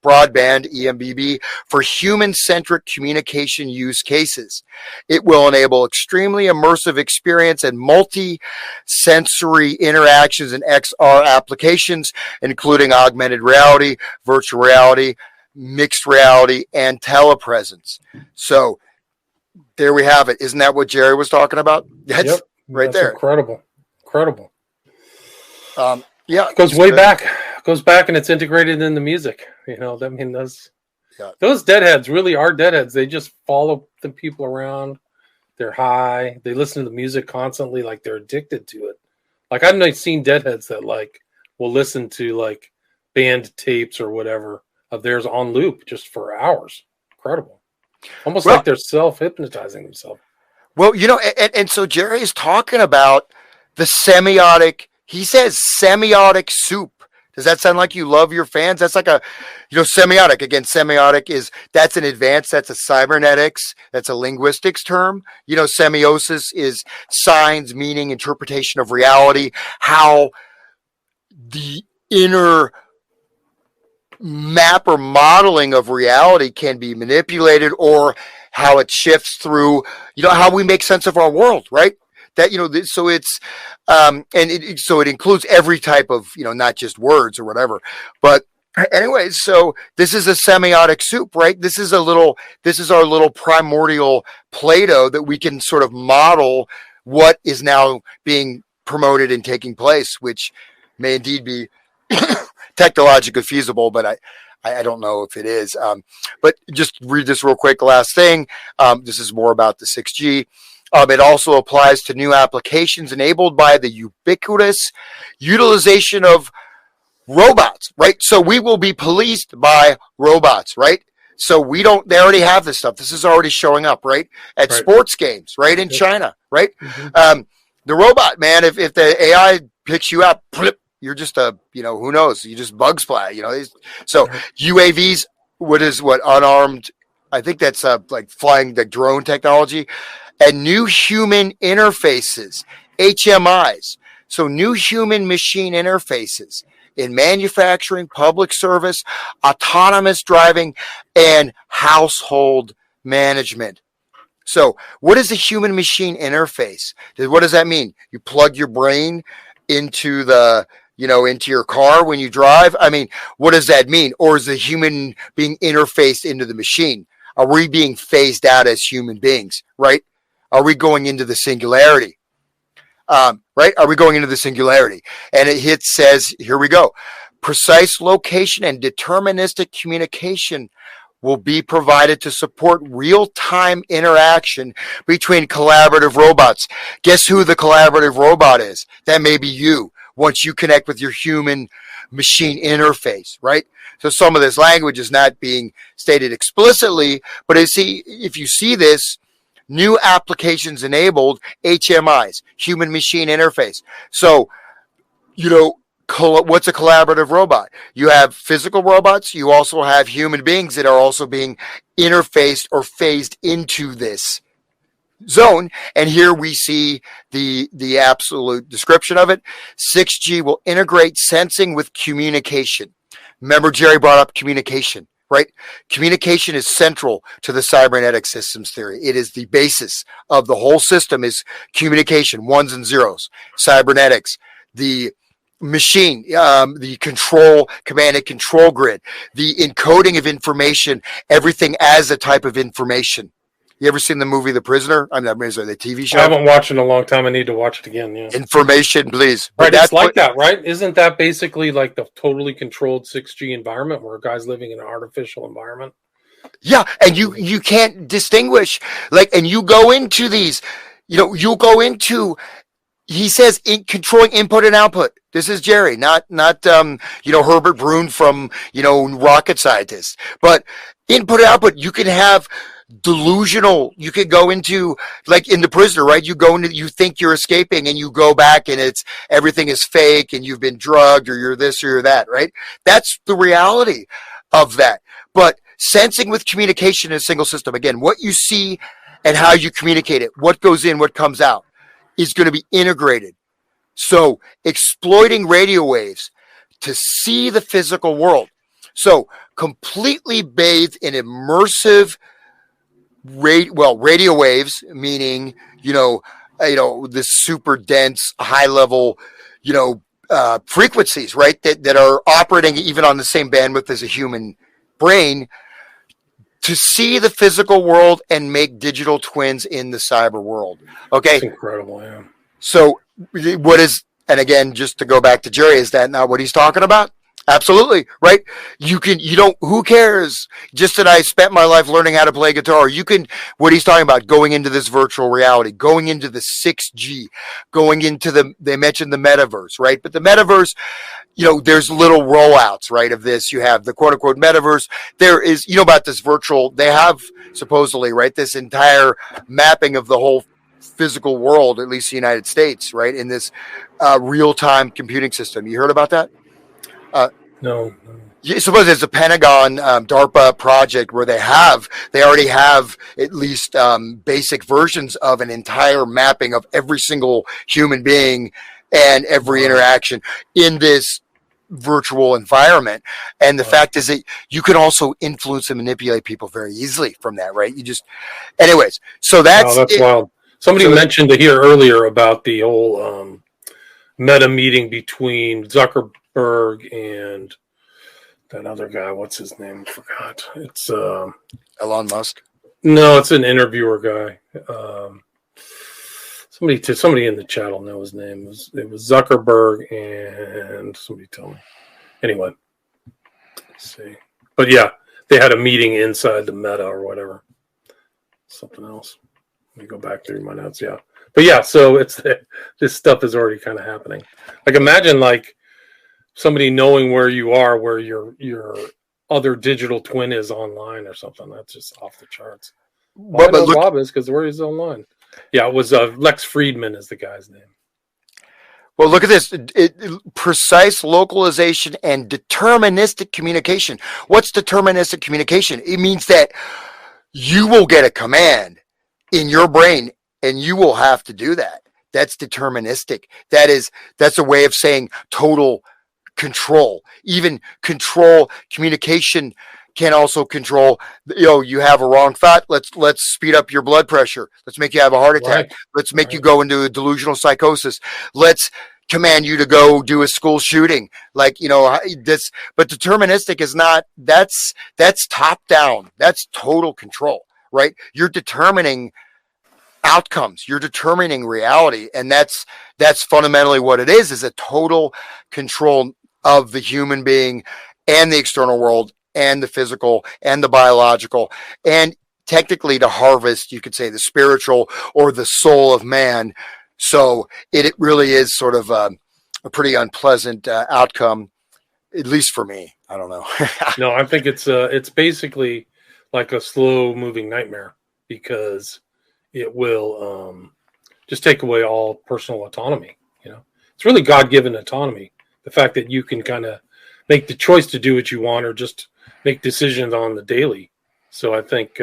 broadband, EMBB, for human-centric communication use cases. It will enable extremely immersive experience and multi-sensory interactions in XR applications, including augmented reality, virtual reality, mixed reality, and telepresence. So there we have it. Isn't that what Jerry was talking about? That's right there.
Incredible.
It
goes way back. Goes back, and it's integrated in the music. Those deadheads really are deadheads. They just follow the people around. They're high. They listen to the music constantly, like they're addicted to it. Like I've seen deadheads that will listen to band tapes or whatever of theirs on loop just for hours. Incredible. Almost like they're self-hypnotizing themselves.
Well, and so Jerry is talking about the semiotic. He says semiotic soup. Does that sound like you love your fans? That's like a, semiotic. Again, semiotic that's an advanced, that's a cybernetics, that's a linguistics term. Semiosis is signs, meaning, interpretation of reality, how the inner map or modeling of reality can be manipulated, or how it shifts through, how we make sense of our world, right? That, so it's, so it includes every type of, not just words or whatever, but anyways, so this is a semiotic soup, right? This is our little primordial Play-Doh that we can sort of model what is now being promoted and taking place, which may indeed be technologically feasible, but I don't know if it is. But just read this real quick. Last thing. This is more about the 6G. It also applies to new applications enabled by the ubiquitous utilization of robots, right? So we will be policed by robots, right? So they already have this stuff. This is already showing up, right? At sports games, right? In China, right? Mm-hmm. The robot, man, if the AI picks you up, you're just who knows? You just bug splat, So UAVs, unarmed, I think that's like flying the drone technology, and new human interfaces, HMIs. So new human machine interfaces in manufacturing, public service, autonomous driving, and household management. So what is a human machine interface? What does that mean? You plug your brain into into your car when you drive? I mean, what does that mean? Or is the human being interfaced into the machine? Are we being phased out as human beings, right? Are we going into the singularity? Right? Are we going into the singularity? And it says, here we go. Precise location and deterministic communication will be provided to support real-time interaction between collaborative robots. Guess who the collaborative robot is? That may be you, once you connect with your human machine interface, right? So some of this language is not being stated explicitly, but if you see this, new applications enabled, HMIs, human machine interface. So, what's a collaborative robot? You have physical robots. You also have human beings that are also being interfaced or phased into this zone. And here we see the absolute description of it. 6G will integrate sensing with communication. Remember, Jerry brought up communication, right? Communication is central to the cybernetic systems theory. It is the basis of the whole system is communication, ones and zeros, cybernetics, the machine, the command and control grid, the encoding of information, everything as a type of information. You ever seen the movie The Prisoner? I'm not Prisoner, the TV show.
I haven't watched it in a long time. I need to watch it again. Yeah.
Information, please.
Right, it's like that, right? Isn't that basically like the totally controlled 6G environment where a guy's living in an artificial environment?
Yeah, and you can't distinguish. And you go into these, you'll go into. He says controlling input and output. This is Jerry, not Herbert Brun from Rocket Scientist, but input and output. You can have delusional. You could go into in The Prisoner, right? You go into, you think you're escaping, and you go back, and everything is fake, and you've been drugged, or you're this or you're that, right? That's the reality of that. But sensing with communication in a single system, again, what you see and how you communicate it, what goes in, what comes out, is going to be integrated. So exploiting radio waves to see the physical world. So completely bathed in immersive radio waves, meaning, this super dense, high level, frequencies, right? That are operating even on the same bandwidth as a human brain, to see the physical world and make digital twins in the cyber world. Okay.
It's incredible, yeah.
So and again, just to go back to Jerry, is that not what he's talking about? Absolutely, right? Who cares? Just that I spent my life learning how to play guitar. What he's talking about, going into this virtual reality, going into the 6G, going into they mentioned the metaverse, right? But the metaverse, there's little rollouts, right, of this. You have the quote unquote metaverse. There is, about this virtual, they have supposedly, right, this entire mapping of the whole physical world, at least the United States, right, in this real-time computing system. You heard about that?
No.
I suppose it's a Pentagon DARPA project where they already have at least basic versions of an entire mapping of every single human being and every interaction in this virtual environment. And the fact is that you can also influence and manipulate people very easily from that, right? Anyways, so that's
wild. Somebody mentioned here earlier about the whole meta meeting between Zuckerberg and that other guy. What's his name? I forgot. It's
Elon Musk.
No, it's an interviewer guy. Somebody in the chat will know his name. It was Zuckerberg and somebody tell me. Anyway, let's see. But yeah, they had a meeting inside the Meta or whatever. Something else. Let me go back through my notes. Yeah, but yeah, so this stuff is already kind of happening. Like imagine like somebody knowing where you are, where your other digital twin is online or something. That's just off the charts. Well, I know Bob is because where he's online. Yeah, it was Lex Friedman is the guy's name.
Well, look at this. Precise localization and deterministic communication. What's deterministic communication? It means that you will get a command in your brain and you will have to do that. That's deterministic. That's a way of saying total control. Even control communication can also control, you have a wrong thought. Let's speed up your blood pressure. Let's make you have a heart attack. Right. Let's make you go into a delusional psychosis. Let's command you to go do a school shooting. Like, this, but deterministic is not, that's top down. That's total control, right? You're determining outcomes. You're determining reality. And that's fundamentally what it is a total control of the human being and the external world and the physical and the biological, and technically to harvest, you could say, the spiritual or the soul of man. So it really is sort of a pretty unpleasant outcome, at least for me. I don't know.
No, I think it's basically like a slow moving nightmare because it will just take away all personal autonomy. It's really God-given autonomy. The fact that you can kind of make the choice to do what you want or just make decisions on the daily. So I think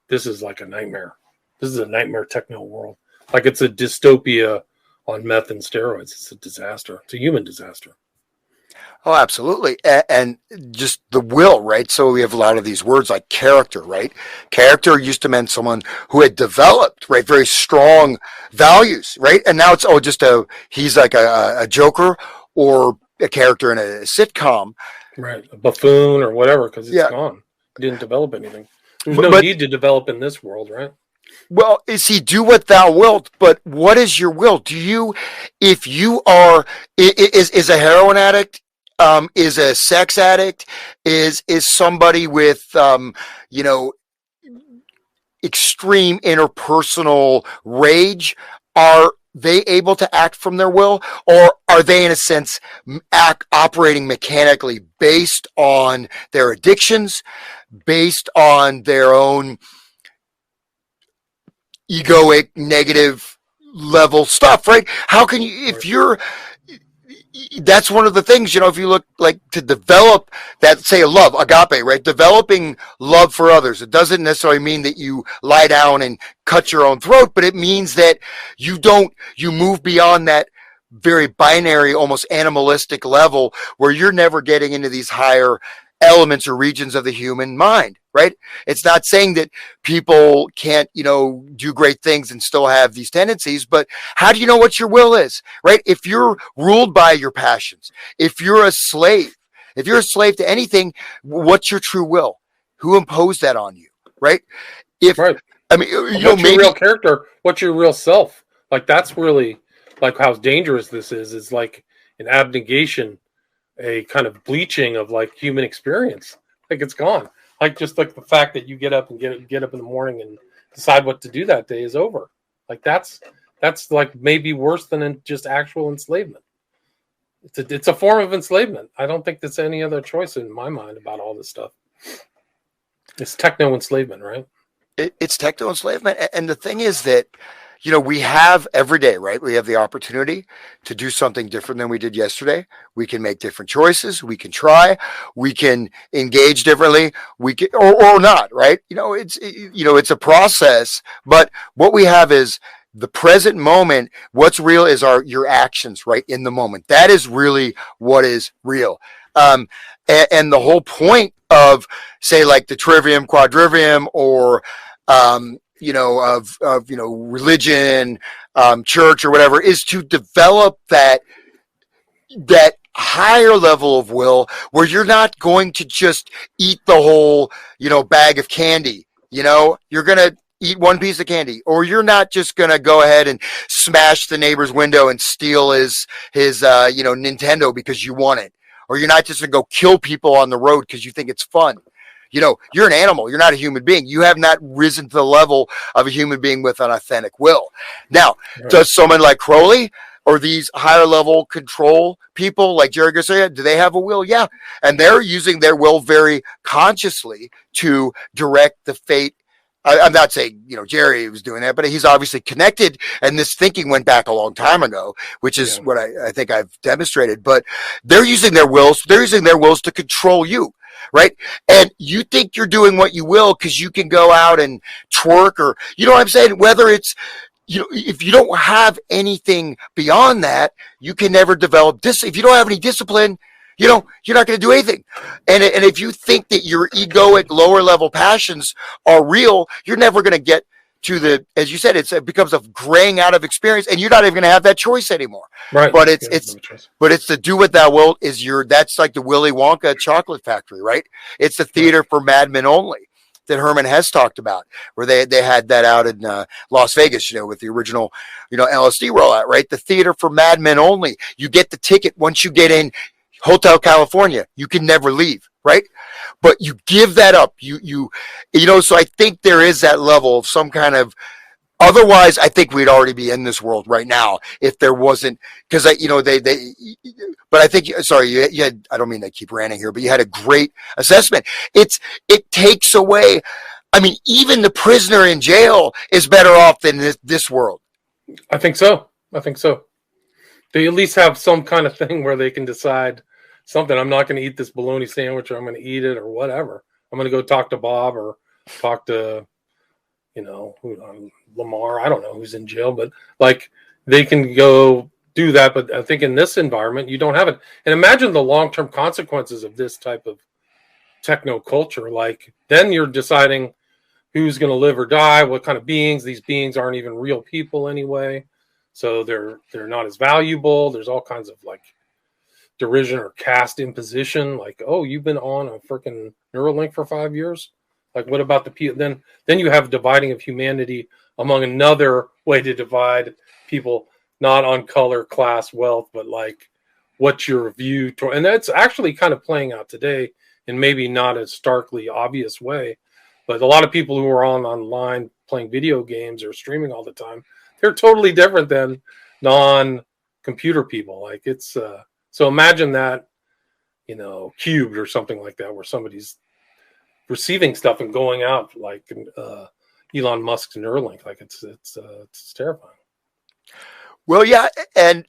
this is like a nightmare. This is a nightmare techno world. Like it's a dystopia on meth and steroids. It's a disaster. It's a human disaster.
Oh, absolutely. And just the will, right? So we have a lot of these words like character, right? Character used to mean someone who had developed, right, very strong values, right? And now it's, he's like a joker or a character in a sitcom.
Right, a buffoon or whatever, because it's gone. It didn't develop anything. There's no need to develop in this world, right?
Well, do what thou wilt, but what is your will? If you are, is a heroin addict, is a sex addict, is somebody with, extreme interpersonal rage, are they able to act from their will, or are they in a sense operating mechanically based on their addictions, based on their own egoic negative level stuff, right? How can you, that's one of the things, if you look like to develop that, say, love, agape, right? Developing love for others. It doesn't necessarily mean that you lie down and cut your own throat, but it means that you move beyond that very binary, almost animalistic level where you're never getting into these higher elements or regions of the human mind, right? It's not saying that people can't, do great things and still have these tendencies, but how do you know what your will is, right? If you're ruled by your passions, if you're a slave to anything, what's your true will? Who imposed that on you, right?
Right. I mean, what's your real character? What's your real self? Like, that's really like how dangerous this is like an abnegation, a kind of bleaching of like human experience. Like it's gone. Like just like the fact that you get up and get up in the morning and decide what to do that day is over. Like that's like maybe worse than just actual enslavement. It's a form of enslavement. I don't think there's any other choice in my mind about all this stuff. It's techno enslavement, right?
It's techno enslavement, and the thing is that we have every day, right? We have the opportunity to do something different than we did yesterday. We can make different choices. We can try. We can engage differently. We can, or not, right? It's a process. But what we have is the present moment, what's real is your actions right in the moment. That is really what is real. And the whole point of, say, like the trivium, quadrivium, or of religion, church, or whatever, is to develop that higher level of will where you're not going to just eat the whole bag of candy. You're gonna eat one piece of candy, or you're not just gonna go ahead and smash the neighbor's window and steal his Nintendo because you want it, or you're not just gonna go kill people on the road because you think it's fun. You're an animal. You're not a human being. You have not risen to the level of a human being with an authentic will. Now, does someone like Crowley or these higher level control people like Jerry Garcia, do they have a will? Yeah. And they're using their will very consciously to direct the fate. I'm not saying, Jerry was doing that, but he's obviously connected. And this thinking went back a long time ago, which is what I think I've demonstrated. But they're using their wills. They're using their wills to control you. Right. And you think you're doing what you will because you can go out and twerk, or, you know what I'm saying? Whether it's, if you don't have anything beyond that, you can never develop this. If you don't have any discipline, you're not going to do anything. And if you think that your egoic lower level passions are real, you're never going to get to as you said, it becomes a graying out of experience, and you're not even going to have that choice anymore.
Right.
But it's the do what thou wilt that's like the Willy Wonka chocolate factory, right? It's the theater for madmen only that Herman Hesse talked about, where they had that out in Las Vegas, with the original, LSD rollout, right? The theater for madmen only. You get the ticket once you get in Hotel California. You can never leave, right? But you give that up. So I think there is that level of some kind of, otherwise I think we'd already be in this world right now if there wasn't, because but I think, sorry, you had, I don't mean to keep ranting here, but you had a great assessment. It takes away, even the prisoner in jail is better off than this world.
I think so. They at least have some kind of thing where they can decide something. I'm not going to eat this bologna sandwich, or I'm going to eat it, or whatever. I'm going to go talk to Bob, or talk to, Lamar. I don't know who's in jail, but they can go do that. But I think in this environment, you don't have it. And imagine the long-term consequences of this type of techno culture. Then you're deciding who's going to live or die, what kind of beings. These beings aren't even real people anyway. So they're not as valuable. There's all kinds of derision or caste imposition. Oh, you've been on a freaking Neuralink for 5 years. What about the people? Then you have dividing of humanity among another way to divide people, not on color, class, wealth, but what's your view to, and that's actually kind of playing out today in maybe not a starkly obvious way, but a lot of people who are online playing video games or streaming all the time, they're totally different than non-computer people. So imagine that, cubed or something like that, where somebody's receiving stuff and going out Elon Musk's Neuralink. It's terrifying.
Well, yeah, and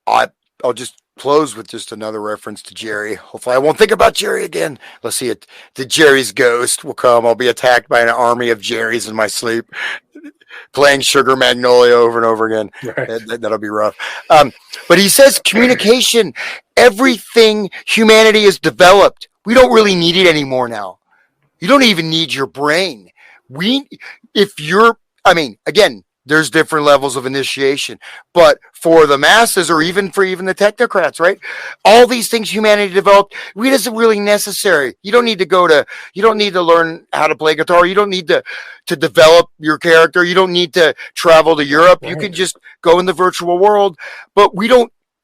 I'll just close with just another reference to Jerry. Hopefully I won't think about Jerry again. Let's see it. The Jerry's ghost will come. I'll be attacked by an army of Jerry's in my sleep, playing Sugar Magnolia over and over again. Right. That'll be rough. But he says communication, everything humanity has developed, we don't really need it anymore now. You don't even need your brain. Again, there's different levels of initiation, but for the masses, or even for the technocrats, right? All these things humanity developed, it isn't really necessary. You don't need to learn how to play guitar. You don't need to develop your character. You don't need to travel to Europe. Right. You can just go in the virtual world, but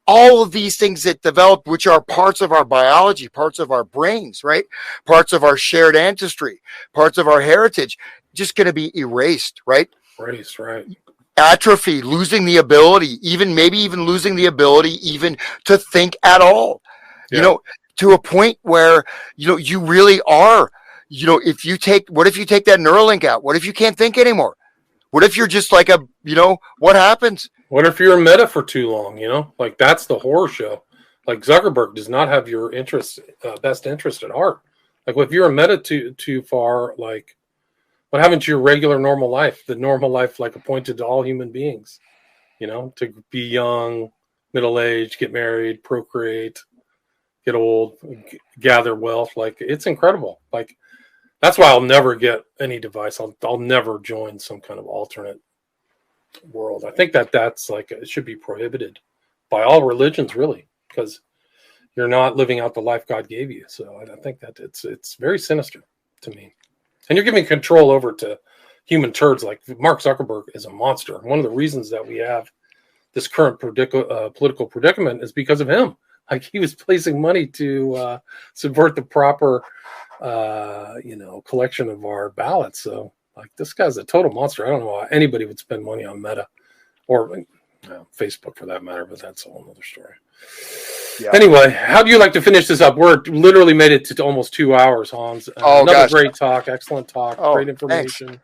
all of these things that developed, which are parts of our biology, parts of our brains, right? Parts of our shared ancestry, parts of our heritage, just going to be erased, right?
Erased, right.
Atrophy, losing the ability, maybe even losing the ability even to think at all, to a point where, you really are, what if you take that Neuralink out? What if you can't think anymore? What if you're just what happens?
What if you're a meta for too long, that's the horror show. Zuckerberg does not have your best interest at heart. If you're a meta too far, what happened to your regular normal life? The normal life, like appointed to all human beings, to be young, middle-aged, get married, procreate, get old, gather wealth. Like, it's incredible. Like, that's why I'll never get any device. I'll never join some kind of alternate world. I think that's like, it should be prohibited by all religions, really, because you're not living out the life God gave you. So I think that it's very sinister to me. And you're giving control over to human turds. Like, Mark Zuckerberg is a monster. One of the reasons that we have this current political predicament is because of him. Like, he was placing money to subvert the proper, collection of our ballots. So, like, this guy's a total monster. I don't know why anybody would spend money on Meta or Facebook for that matter, but that's a whole other story. Yeah. Anyway, how do you like to finish this up? We're literally made it to almost 2 hours, Hans. Another great talk, excellent talk, great information.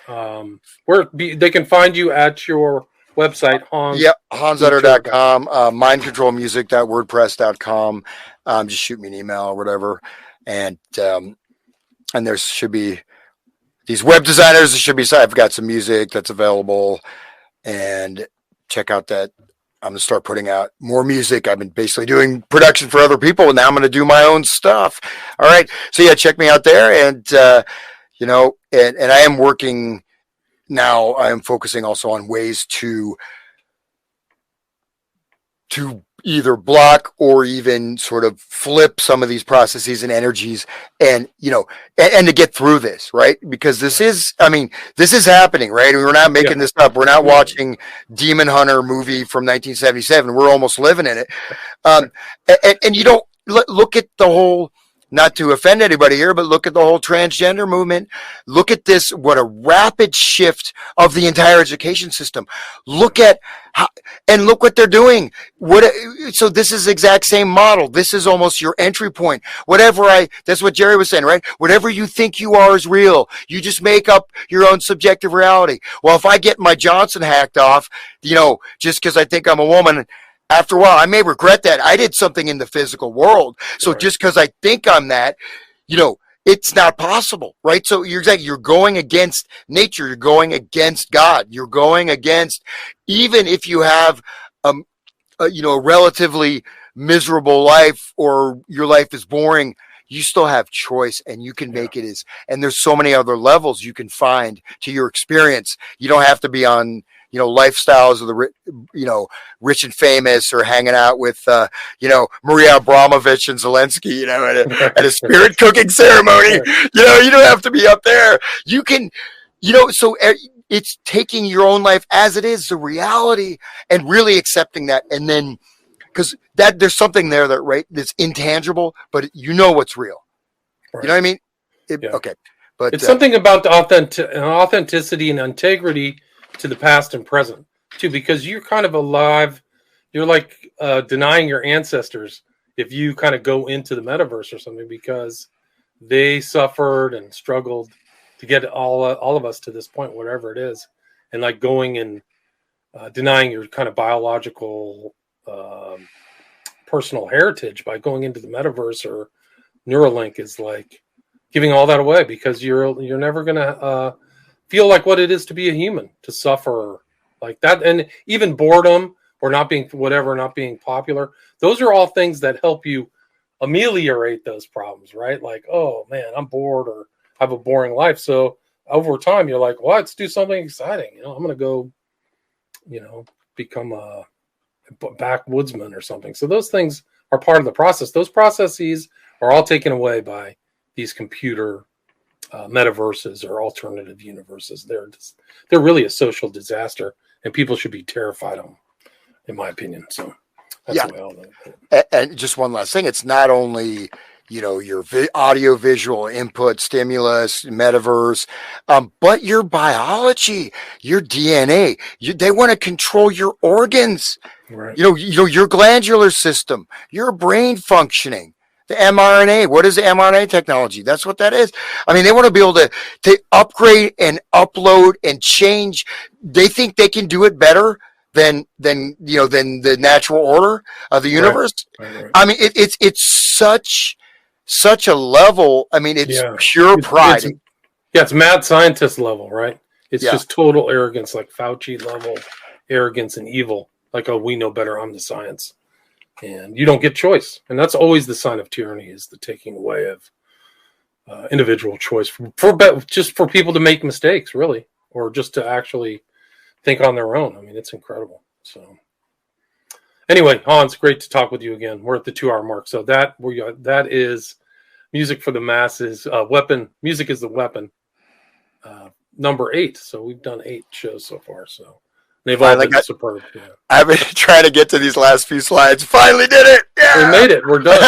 They can find you at your website, Hans.
Yep, hansutter.com, mindcontrolmusic.wordpress.com. Just shoot me an email or whatever. And there should be these web designers. I've got some music that's available, and check out that. I'm going to start putting out more music. I've been basically doing production for other people, and now I'm going to do my own stuff. All right. So yeah, check me out there. And, and I am working now. I am focusing also on ways to either block or even sort of flip some of these processes and energies and to get through this, right? Because this is happening, right? We're not making this up. We're not watching Demon Hunter movie from 1977. We're almost living in it. And you don't look at the whole, not to offend anybody here, but look at the whole transgender movement. Look at this, what a rapid shift of the entire education system. Look at look what they're doing. So this is the exact same model. This is almost your entry point. That's what Jerry was saying, right? Whatever you think you are is real. You just make up your own subjective reality. Well, if I get my Johnson hacked off, just because I think I'm a woman, after a while, I may regret that. I did something in the physical world. So just because I think I'm that, it's not possible, right? So you're going against nature. You're going against God. You're going against, even if you have, a relatively miserable life or your life is boring, you still have choice and you can make it and there's so many other levels you can find to your experience. You don't have to be on, lifestyles of the, rich and famous, or hanging out with, Maria Abramovich and Zelensky, at a spirit cooking ceremony. You don't have to be up there. You can, so it's taking your own life as it is, the reality, and really accepting that. And then, because there's something there that's intangible, but what's real. Right. You know what I mean? Okay. But
it's something about the authenticity and integrity to the past and present too, because you're kind of alive. You're like denying your ancestors if you kind of go into the metaverse or something, because they suffered and struggled to get all of us to this point, whatever it is, and like going and denying your kind of biological personal heritage by going into the metaverse or Neuralink is like giving all that away, because you're never gonna feel like what it is to be a human, to suffer like that. And even boredom or not being popular, those are all things that help you ameliorate those problems, right? Like, oh man, I'm bored or have a boring life. So over time you're like, well, let's do something exciting. I'm going to go, become a backwoodsman or something. So those things are part of the process. Those processes are all taken away by these computer metaverses or alternative universes. They're really a social disaster, and people should be terrified of them, in my opinion. So that's the way I'll do it.
And just one last thing, it's not only your audio visual input, stimulus, metaverse, but your biology, your DNA. They want to control your organs, right? Your glandular system, your brain functioning. The mRNA, what is the mRNA technology? That's what that is. I mean, they want to be able to upgrade and upload and change. They think they can do it better than the natural order of the universe. Right. I mean, it's such a level. I mean, it's pure pride.
Yeah, it's mad scientist level, right? It's
Yeah.
just total arrogance, like Fauci level arrogance and evil. Like, oh, we know better. I'm the science. And you don't get choice. And that's always the sign of tyranny, is the taking away of individual choice just for people to make mistakes, really, or just to actually think on their own. I mean, it's incredible. So anyway, Hans, great to talk with you again. We're at the 2-hour mark. So that is Music for the Masses. Weapon. Music is the Weapon. Number 8. So we've done 8 shows so far. So they've all been superb. Yeah.
I've been trying to get to these last few slides. Finally did it. Yeah.
We made it. We're done.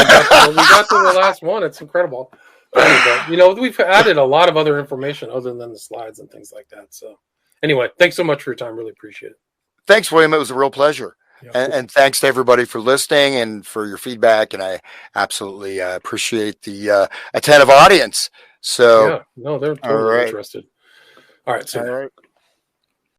We got to the last one. It's incredible. But, we've added a lot of other information other than the slides and things like that. So anyway, thanks so much for your time. Really appreciate it.
Thanks, William. It was a real pleasure.
Yeah,
and thanks to everybody for listening and for your feedback. And I absolutely appreciate the attentive audience. So,
yeah, no, they're totally interested. All right. So.
All right.